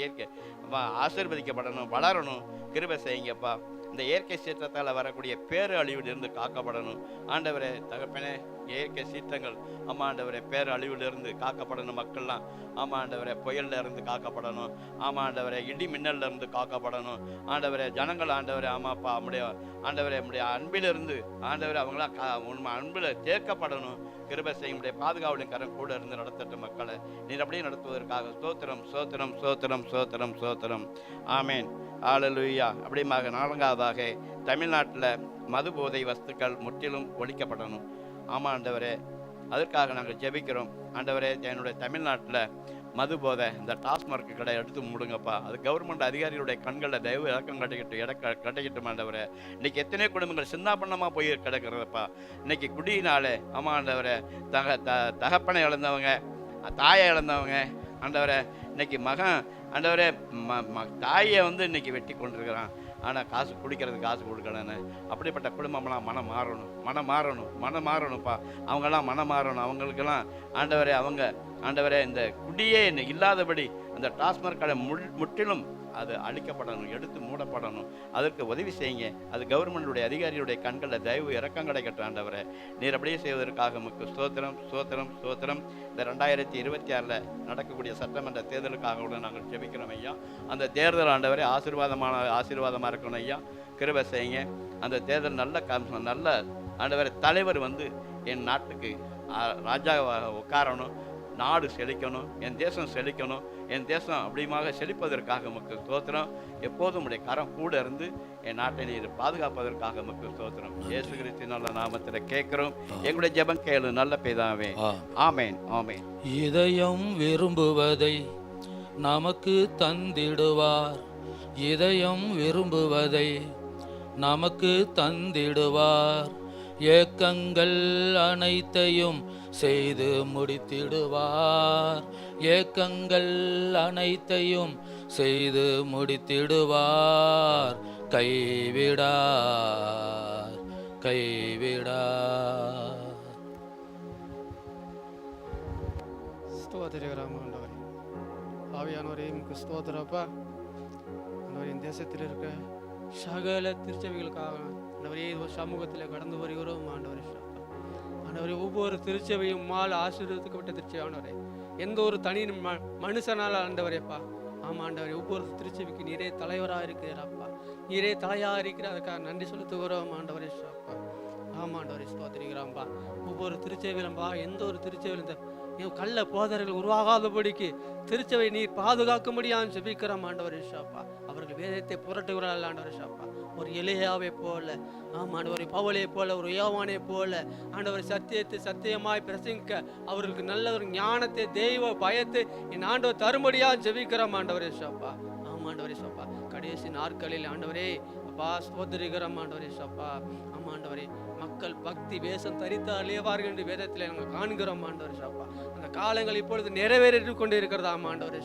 ஆசீர்வதிக்கப்படணும், வளரணும். கிருபை செய்யுங்கப்பா. இந்த இயற்கை சீற்றத்தால் வரக்கூடிய பேரு அழிவிலிருந்து காக்கப்படணும் ஆண்டவரே. தகப்பனே, இயற்கை சீற்றங்கள் அம்மா ஆண்டவரே பேரு அழிவிலிருந்து காக்கப்படணும் மக்கள்லாம். ஆமா ஆண்டவரே, புயல்ல இருந்து காக்கப்படணும். ஆமா ஆண்டவரே, இடி மின்னல்ல இருந்து காக்கப்படணும் ஆண்டவரே. ஜனங்கள் ஆண்டவரே ஆமாப்பா நம்முடைய ஆண்டவரே நம்முடைய அன்பிலிருந்து ஆண்டவரே அவங்களாம் உண்மை அன்பில் சேர்க்கப்படணும். கிருபை செய்ய பாதுகாவலின் கரம் கூட இருந்து நடத்தட்டும் மக்களை. நீர் அப்படியே நடத்துவதற்காக ஸ்தோத்திரம், ஸ்தோத்திரம், ஸ்தோத்திரம், ஸ்தோத்திரம், ஸ்தோத்திரம். ஆமேன், ஹல்லேலூயா. அப்படிமாக 4வதாக தமிழ்நாட்டில் மது போதை வஸ்துக்கள் முற்றிலும் ஒழிக்கப்படணும். ஆமாம் ஆண்டவரே, அதற்காக நாங்கள் ஜெபிக்கிறோம் ஆண்டவரே. என்னுடைய தமிழ்நாட்டில் மது போதை இந்த டாஸ்மார்க் கடை எடுத்து மூடுங்கப்பா. அது கவர்மெண்ட் அதிகாரிகளுடைய கண்களில் தயவு இறக்கம் கட்டிக்கிட்டு ஆண்டவரே. இன்னைக்கு எத்தனையோ குடும்பங்கள் சின்னாபண்ணமாக போய் கிடக்கிறதப்பா. இன்னைக்கு குடியினாலே ஆமாம் ஆண்டவரே தகப்பனை இழந்தவங்க, தாயை இழந்தவங்க ஆண்டவரே. இன்னைக்கு மகன் ஆண்டவரே தாயை இன்னைக்கு வெட்டி கொண்டிருக்கிறான். ஆனால் காசு குடிக்கிறது காசு கொடுக்கணுன்னு அப்படிப்பட்ட குடும்பம்லாம் மனம் மாறணும்ப்பா. அவங்கெல்லாம் மனம் மாறணும். அவங்களுக்கெல்லாம் ஆண்டவரே ஆண்டவரே இந்த குடியே இல்லாதபடி அந்த டாஸ்மாக் கடை முற்றிலும் அது அழிக்கப்படணும், எடுத்து மூடப்படணும். அதற்கு உதவி செய்யுங்க. அது கவர்மெண்டுடைய அதிகாரிகளுடைய கண்களில் தயவு இறக்கம் கிடைக்கட்டும் ஆண்டவரே. நீர் அப்படியே செய்வதற்காக நமக்கு ஸ்தோத்திரம், ஸ்தோத்திரம், ஸ்தோத்திரம். இந்த 2026 நடக்கக்கூடிய சட்டமன்ற தேர்தலுக்காக கூட நாங்கள் ஜெபிக்கிறோம் ஐயா. அந்த தேர்தல் ஆண்டவரே ஆசீர்வாதமாக இருக்கணும் ஐயா. கிருபை செய்யுங்க. அந்த தேர்தல் நல்ல ஆண்டவரே தலைவர் என் நாட்டுக்கு ராஜாவாக உட்காரணும், நாடு செழிக்கணும், என் தேசம் செழிக்கணும். என் தேசம் அப்படிமாக செழிப்பதற்காக நமக்கு ஸ்தோத்திரம். எப்போதும் உடைய கரம் கூட இருந்து என் நாட்டை நீர் பாதுகாப்பதற்காக நமக்கு ஸ்தோத்திரம். இயேசு கிறிஸ்து நல்ல நாமத்தில் கேட்கிறோம். எங்களுடைய ஜெபம் கேளு நல்ல பிதாவே. ஆமேன், ஆமேன். இதயம் விரும்புவதை நமக்கு தந்திடுவார், இதயம் விரும்புவதை நமக்கு தந்திடுவார். ஏக்கங்கள் அனைத்தையும் செய்து முடித்திடுவார், ஏக்கங்கள் அனைத்தையும் செய்து முடித்திடுவார். கைவிடார், கைவிடார். ஸ்தோத்திரம் ஆண்டவரே. ஆவியானவரே உமக்கு ஸ்தோத்திரப்பா. ஆண்டவரே, இந்த தேசத்தில் இருக்க சகல திருச்சபைகளுக்காக ஆண்டவரே சமூகத்தில் கடந்து வருகிறோம் ஆண்டவரே. ஆண்டவரே, ஒவ்வொரு திருச்சபையும் மால் ஆசீர்வதிக்கப்பட்ட திருச்சபை ஆண்டவரே. எந்த ஒரு தனி மனுஷனால ஆண்டவரேப்பா. ஆமாம் ஆண்டவரே, ஒவ்வொரு திருச்சபைக்கு நீரே தலைவராக இருக்கிறாப்பா, நீரே தலையாக இருக்கிற அதுக்காக நன்றி செலுத்துகிறோம் ஆண்டவரே. ஆமாம் ஆண்டவரே, ஸ்தோத்திரிக்கிறோம்ப்பா. ஒவ்வொரு திருச்சபையிலும்பா எந்த ஒரு திருச்சபையில் இந்த கள்ள போதர்கள் உருவாகாதபடிக்கு திருச்சபை நீர் பாதுகாக்கும்படியான்னு ஜெபிக்கிறோம் ஆண்டவரே. அவர்கள் வேதத்தை புரட்டுகிறார்கள் ஆண்டவரே. ஒரு எலியாவை போல, ஆண்டவரை பவுலை போல, ஒரு யோவானை போல ஆண்டவரை சத்தியத்தை சத்தியமாய் பிரசங்கிக்க அவர்களுக்கு நல்ல ஒரு ஞானத்தை தெய்வ பயத்தை என் ஆண்டவர் தரும்படியா ஜெபிக்கிறோம் ஆண்டவரே. ஆமாண்டவரே. கடைசி நாட்களில் ஆண்டவரே அப்பா ஸ்தோத்திரிக்கிறோம் ஆண்டவரே. ஆமா ஆண்டவரே, மக்கள் பக்தி வேஷம் தரித்து அழியவார்கள் என்று வேதத்தில் நாங்கள் காண்கிறோம் ஆண்டவரே. அந்த காலங்கள் இப்பொழுது நிறைவேறி கொண்டு இருக்கிறதா ஆமாண்டவரே.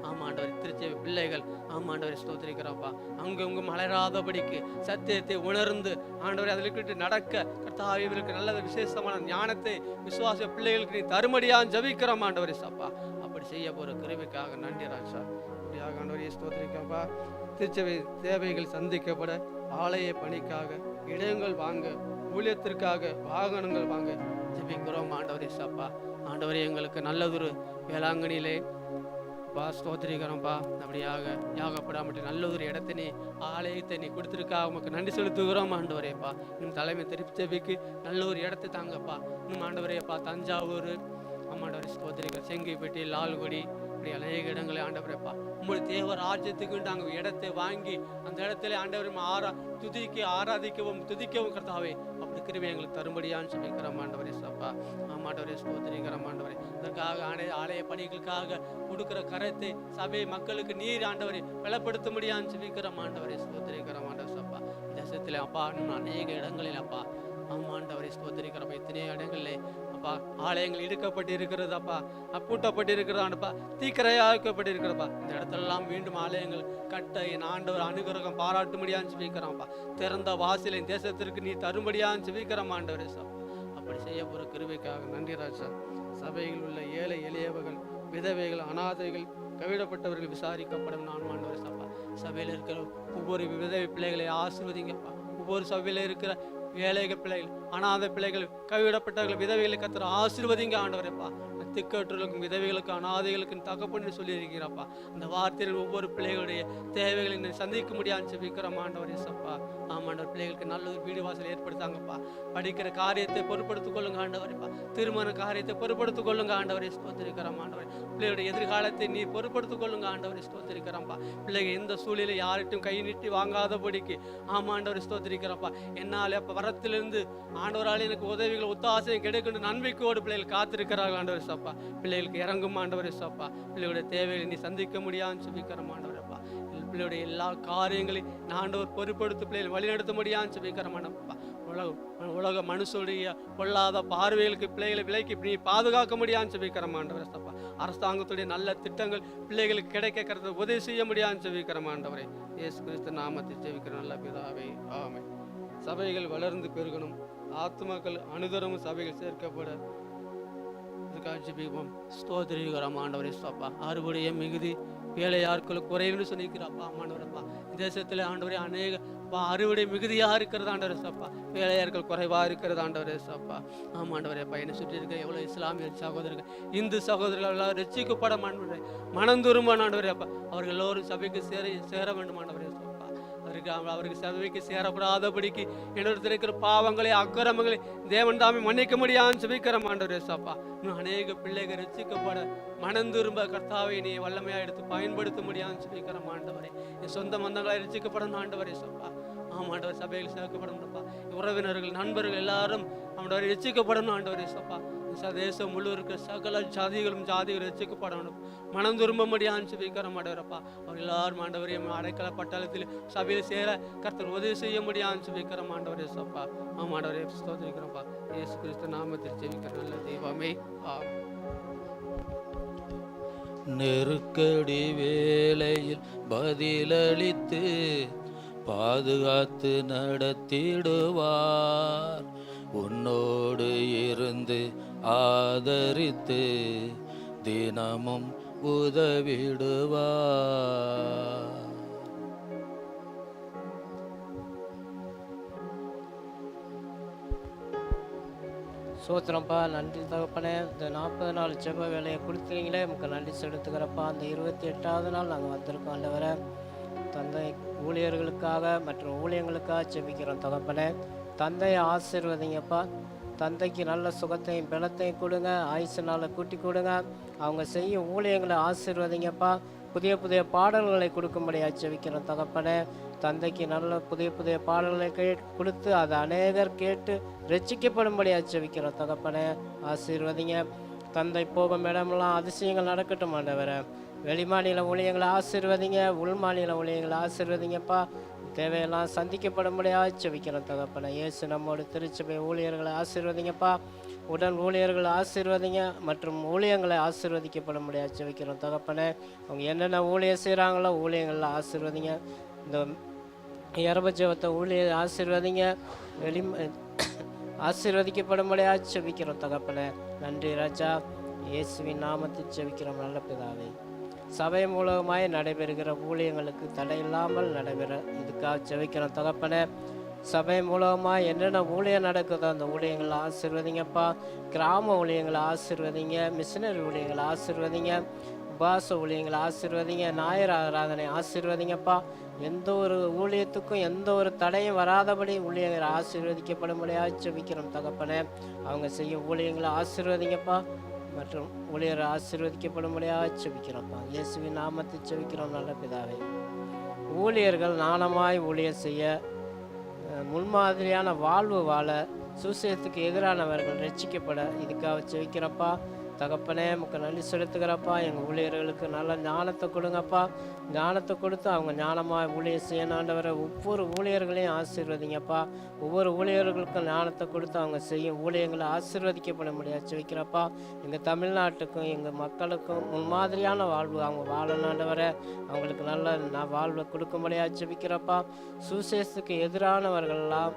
ஆமாண்டவரே, திருச்சபை பிள்ளைகள் ஆமாண்டவரை ஸ்தோத்திரிக்கிறோம்ப்பா. அங்கும் அலராதபடிக்கு சத்தியத்தை உணர்ந்து ஆண்டவரை அதில் நடக்க கர்த்தாவே இவர்களுக்கு நல்ல விசேஷமான ஞானத்தை விசுவாச பிள்ளைகளுக்கு நீ தருமடியான் ஜபிக்கிறோம் ஆண்டவரே. அப்படி செய்ய போற கிருபைக்காக நன்றி ராஜா. அப்படியாக ஆண்டவரை ஸ்தோத்திரிக்கப்பா. திருச்சபை தேவைகள் சந்திக்கப்பட, ஆலய பணிக்காக இடங்கள் வாங்க, ஊழியத்திற்காக வாகனங்கள் வாங்க ஜெபிக்கிறோம் ஆண்டவரே. ஆண்டவரே, எங்களுக்கு நல்லதொரு வேளாங்கண்ணியிலே ஸ்தோத்திரிக்கிறோம்ப்பா. அப்படியாக யாகப்படாமட்டு நல்ல ஒரு இடத்தை நீ ஆலயத்தை நீ கொடுத்துருக்கா உமக்கு நன்றி செலுத்துகிறோம் ஆண்டவரேப்பா. இன்னும் தலைமை திருச்சபைக்கு நல்ல ஒரு இடத்தை தாங்கப்பா. இன்னும் ஆண்டவரேப்பா தஞ்சாவூர் ஆமாண்டவரை ஸ்தோத்திரிக்கிறோம். செங்கிப்பட்டி, லால்குடி, இப்படி அநேக இடங்களை ஆண்டவரேப்பா உங்களுடைய தேவ ராஜ்யத்துக்கு நாங்கள் இடத்தை வாங்கி அந்த இடத்துல ஆண்டவரை ஆராதிக்கவும் துதிக்கவும் கர்த்தாவே அப்படி கிருபை எங்களுக்கு தரும்படியான்னு சொல்லிக்கிறோம் ஆண்டவரே சப்பா. ஆமாண்டவரே ஸ்தோத்திரிக்கிறோம் ஆண்டவரே. இதற்காக ஆலய பணிகளுக்காக கொடுக்கிற கரத்தை சபை மக்களுக்கு நீர் ஆண்டவரை பலப்படுத்த முடியான்னு சொல்லிக்கிறோம் ஆண்டவரே ஸ்தோத்திரிக்கிறோம் ஆண்டவர் சப்பா. தேசத்தில் அப்பா இன்னும் அநேக இடங்களில் அப்பா ஆமாண்டவரை ஸ்தோத்திரிக்கிறப்ப எத்தனையோ இடங்களில் அப்பா ஆலயங்கள் இடுக்கப்பட்டு இருக்கிறது அப்பா, பூட்டப்பட்டு இருக்கிறதாண்டப்பா, தீக்கிரையாக்கப்பட்டு இருக்கிறப்பா. இந்த இடத்துலலாம் மீண்டும் ஆலயங்கள் கட்ட என் ஆண்டவர் அனுகிரகம் பாராட்ட முடியான்னு சொல்லிக்கிறான்ப்பா. திறந்த வாசலை தேசத்திற்கு நீ தரும்படியான்னு சொல்லிக்கிறோம் ஆண்டவரே சார். அப்படி செய்ய போகிற கிருபைக்காக நன்றி ராஜா. சபையில் உள்ள ஏழை எளியவர்கள், விதவைகள், அனாதைகள், கைவிடப்பட்டவர்கள் விசாரிக்கப்படும் நான் ஆண்டவரே சாப்பா. சபையில் இருக்கிற ஒவ்வொரு விதவை பிள்ளைகளை ஆசீர்வதிங்கப்பா. ஒவ்வொரு சபையில் இருக்கிற ஏழைகள் பிள்ளைகள், அனாதை பிள்ளைகள், கைவிடப்பட்டவர்கள், விதவைகளை கர்த்தர் ஆசீர்வதிங்க ஆண்டவரேப்பா. திக்கற்றவர்களுக்கும் விதவைகளுக்கு அனாதைகளுக்கும் தகப்பன்னு சொல்லியிருக்கிறப்பா. அந்த வார்த்தையில் ஒவ்வொரு பிள்ளைகளுடைய தேவைகளை சந்திக்க முடியாதுன்னு சொல்லிக்கிறோம் ஆண்டவரே சப்பா. ஆமாண்டவர் பிள்ளைகளுக்கு நல்ல ஒரு வீடு வாசல் ஏற்படுத்தாங்கப்பா. படிக்கிற காரியத்தை பொறுப்படுத்திக் கொள்ளுங்க ஆண்டவரேப்பா. திருமண காரியத்தை பொறுப்படுத்திக் கொள்ளுங்க ஆண்டவரே ஸ்தோத்திரிக்கிறோம் ஆண்டவரே. பிள்ளைகளுடைய எதிர்காலத்தை நீ பொறுப்படுத்திக் கொள்ளுங்க ஆண்டவரே ஸ்தோத்திரிக்கிறோம்ப்பா. பிள்ளைகள் எந்த சூழ்நிலை யார்கிட்டும் கை நீட்டி வாங்காதபடிக்கு ஆமாண்டவரை ஸ்தோத்திரிக்கிறப்பா. என்னால் அப்போ வரத்திலிருந்து ஆண்டவரால் எனக்கு உதவிகள் ஒத்தாசையும் கிடைக்கின்ற நன்மைக்கோடு பிள்ளைகள் காத்திருக்கிறார்கள் ஆண்டவர் சப்பா. பிள்ளைகளுக்கு இறங்கும் ஆண்டவரே சப்பா. பிள்ளைகளுடைய தேவைகளை நீ சந்திக்க முடியாதுன்னு சொல்லிக்கிறோம் ஆண்டவரப்பா. பிள்ளையுடைய எல்லா காரியங்களையும் நான் ஆண்டவர் பொறுப்படுத்தி பிள்ளைகள் வழிநடத்த முடியாதுன்னு சொல்லிக்கிறோம் ஆண்டவப்பா. உலக மனுஷனுடைய பொல்லாத பார்வைகளுக்கு பிள்ளைகளை விலைக்கு நீ பாதுகாக்க முடியாதுன்னு சொல்லிக்கிறோம் ஆண்டவரே சப்பா. அரசாங்கத்துடைய நல்ல திட்டங்கள் பிள்ளைகளுக்கு கிடைக்க உதவி செய்ய முடியாதுன்னு சொல்லிக்கிறோம் ஆண்டவரே. இயேசு கிறிஸ்து நாமத்தை ஜெபிக்கிற நல்ல பிதாவே ஆமென். சபைகள் வளர்ந்து பெருகணும், ஆத்மாக்கள் அனுதரமும் சபைகள் சேர்க்கப்பட இதுக்காக ஜெபிப்போம். ஸ்தோத்திரிக்கிறோம் ஆண்டவரே சப்பா. அறுவடைய மிகுதி வேலையாட்களுக்கு குறைவுன்னு சொல்லிக்கிறாப்பா. ஆண்டவரப்பா தேசத்தில் ஆண்டவரே அநேக அறுவடை மிகுதியாக இருக்கிறது ஆண்டவரே சப்பா. வேலையாட்கள் குறைவாக இருக்கிறது ஆண்டவரே சப்பா. ஆமாண்டவரேப்பா என்னை சுற்றி இருக்க எவ்வளோ இஸ்லாமிய சகோதரர்கள், இந்து சகோதரர்கள் எல்லாம் ரட்சிக்கப்பட மனந்துரும்ப ஆண்டவரேப்பா. அவர்கள் எல்லோரும் சபைக்கு சேர வேண்டும் ஆண்டவரே சப்பா. அவருக்கு சபைக்கு சேரப்படாதபடிக்கு என்னிடத்தில் இருக்கிற பாவங்களை அக்கிரமங்களை தேவன் தாமே மன்னிக்க முடியாதுன்னு சொல்லிக்கிறோம் ஆண்டவரே சப்பா. இன்னும் அநேக பிள்ளைகள் ரட்சிக்கப்பட மனந்துரும்ப கர்த்தாவை நீ வல்லமையா எடுத்து பயன்படுத்த முடியாதுன்னு சொல்லிக்கிறோம் ஆண்டவரே. என் சொந்த மந்தங்களை ரட்சிக்கப்படணும் ஆண்டவரே சப்பா. ஆமாண்டவர் சபையில் சேர்க்கப்படணும்ப்பா. உறவினர்கள், நண்பர்கள் எல்லாரும் ஆண்டவரை ரட்சிக்கப்படணும் ஆண்டவரே சப்பா. தேசம் முழு இருக்கிற சகல ஜாதிகளும் ரட்சிக்கப்படணும், மனம் திரும்ப முடியான்னு சொல்லிக்கிற மாட்டவரப்பா. அவர் எல்லாரும் ஆண்டவரையும் அடைக்கல பட்டாளத்தில் சபையில் சேர கர்த்தர் உதவி செய்ய முடியான்னு சொல்லிக்கிற மாண்டவரே சப்பா. ஆமாண்டவரே ஸ்தோத்திரிக்கிறோம்ப்பா. இயேசு கிறிஸ்து நாமத்தில் ஜெபிக்கிற நல்ல தெய்வமே ஆமென். நெருக்கடி வேளையில் பதிலளித்து பாதுகாத்து நடத்திடுவார். உன்னோடு இருந்து ஆதரித்து தினமும் உதவிடுவார். சோத்திரம்ப்பா, நன்றி தகப்பனே. இந்த 40 நாள் ஜெப வேலையை கொடுத்துறீங்களே, நமக்கு நன்றி செலுத்துக்கிறப்பா. அந்த 28வது நாள் நாங்கள் வந்திருக்கோம் ஆண்டவரே. தந்தை ஊழியர்களுக்காக மற்றும் ஊழியங்களுக்காக ஜெபிக்கிறோம் தகப்பனே. தந்தையை ஆசீர்வதிங்கப்பா. தந்தைக்கு நல்ல சுகத்தையும் பலத்தையும் கொடுங்க, ஆயுசு நாளை கூட்டி கொடுங்க. அவங்க செய்யும் ஊழியங்களை ஆசீர்வதிங்கப்பா. புதிய புதிய பாடல்களை கொடுக்கும்படியாக ஜெபிக்கிறோம் தகப்பனே. தந்தைக்கு நல்ல புதிய புதிய பாடல்களை கொடுத்து அதை அநேகர் கேட்டு ரட்சிக்கப்படும்படியாக ஜெபிக்கிறோம் தகப்பனே. ஆசீர்வதிங்க. தந்தை போகும் இடமெல்லாம் அதிசயங்கள் நடக்கட்டும் ஆண்டவரே. வெளிமாநில ஊழியங்களை ஆசீர்வதிங்க, உள்மாநில ஊழியங்களை ஆசீர்வதிங்கப்பா. தேவையெல்லாம் சந்திக்கப்படும்படியாக ஜெபிக்கிறோம் தகப்பனே. இயேசு நம்மோட திருச்சபை ஊழியர்களை ஆசீர்வதிங்கப்பா. உடன் ஊழியர்களை ஆசீர்வதிங்க மற்றும் ஊழியங்களை ஆசீர்வதிக்கப்படும்படியாக ஜெபிக்கிறோம் தகப்பனே. அவங்க என்னென்ன ஊழியம் செய்கிறாங்களோ ஊழியங்களில் ஆசீர்வதிங்க. இந்த இரபஜபத்தை ஊழியர் ஆசீர்வதிங்க. ஆசீர்வதிக்கப்படும்படியாக ஜெபிக்கிறோம் தகப்பனே. நன்றி ராஜா. இயேசுவின் நாமத்தில் ஜெபிக்கிறோம் நல்ல பிதாவே. சபை மூலமாய் நடைபெறுகிற ஊழியங்களுக்கு தடையில்லாமல் நடைபெற இதுக்காக ஜெபிக்கிறோம் தகப்பனே. சபை மூலமாக என்னென்ன ஊழியம் நடக்குதோ அந்த ஊழியங்களை ஆசீர்வதிங்கப்பா. கிராம ஊழியங்களை ஆசீர்வதிங்க, மிஷினரி ஊழியங்களை ஆசீர்வதிங்க, உபாச ஊழியங்களை ஆசீர்வதிங்க, ஞாயிறு ஆராதனை ஆசீர்வதிங்கப்பா. எந்த ஒரு ஊழியத்துக்கும் எந்த ஒரு தடையும் வராதபடி ஊழியங்களை ஆசீர்வதிக்கப்படும்படியாக ஜெபிக்கிறோம் தகப்பனே. அவங்க செய்யும் ஊழியங்களை ஆசீர்வதிங்கப்பா. மற்றும் ஊழியர் ஆசீர்வதிக்கப்படும்படியாக செபிக்கிறோம்ப்பா. இயேசுவின் நாமத்தை செபிக்கிறோம் நல்ல பிதாவே. ஊழியர்கள் நாணமாய் ஊழியர் செய்ய, முன்மாதிரியான வாழ்வு வாழ, சுசேத்துக்கு எதிரானவர்கள் ரட்சிக்கப்பட இதுக்காக செபிக்கிறப்பா. தகப்பனே உமக்கு நன்றி செலுத்துகிறப்பா. எங்கள் ஊழியர்களுக்கு நல்ல ஞானத்தை கொடுங்கப்பா. ஞானத்தை கொடுத்து அவங்க ஞானமாக ஊழியர் செய்யணும் ஆண்டவரை. ஒவ்வொரு ஊழியர்களையும் ஆசீர்வதிங்கப்பா. ஒவ்வொரு ஊழியர்களுக்கும் ஞானத்தை கொடுத்து அவங்க செய்யும் ஊழியர்களை ஆசீர்வதிக்கப்பட முடியாது செவிக்கிறப்பா. எங்கள் தமிழ்நாட்டுக்கும் எங்கள் மக்களுக்கும் முன்மாதிரியான வாழ்வு அவங்க வாழணும் ஆண்டவரை. அவங்களுக்கு நல்ல வாழ்வை கொடுக்கும்படியாக செபிக்கிறப்பா. சுசேஷத்துக்கு எதிரானவர்கள்லாம்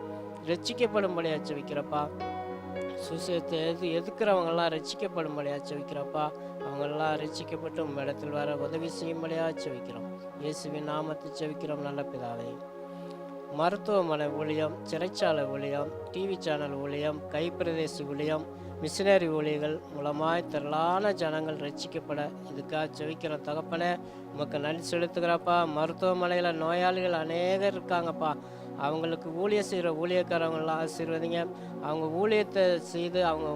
ரட்சிக்கப்படும்படியாக செபிக்கிறப்பா. சுசேத்தை எதுக்கிறவங்கெல்லாம் ரட்சிக்கப்படும்படியாக செவிக்கிறப்பா. அவங்கெல்லாம் ரட்சிக்கப்பட்டு உங்கள் இடத்தில் வர உதவி செய்யும்படியாக செவிக்கிறோம். இயேசுவின் நாமத்தை செவிக்கிறோம் நல்ல பிதாவே. மருத்துவமனை ஊழியம், சிறைச்சாலை ஊழியம், டிவி சேனல் ஊழியம், கைப்பிரதேச ஊழியம், மிஷினரி ஊழியர்கள் மூலமாய் திரளான ஜனங்கள் ரட்சிக்கப்பட இதுக்காக செவிக்கிற தகப்பனே உமக்கு நன்றி செலுத்துகிறப்பா. மருத்துவமனையில் நோயாளிகள் அநேகர் இருக்காங்கப்பா. அவங்களுக்கு ஊழியம் செய்கிற ஊழியக்காரவங்களாம் ஆசீர்வதிங்க. அவங்க ஊழியத்தை செய்து அவங்க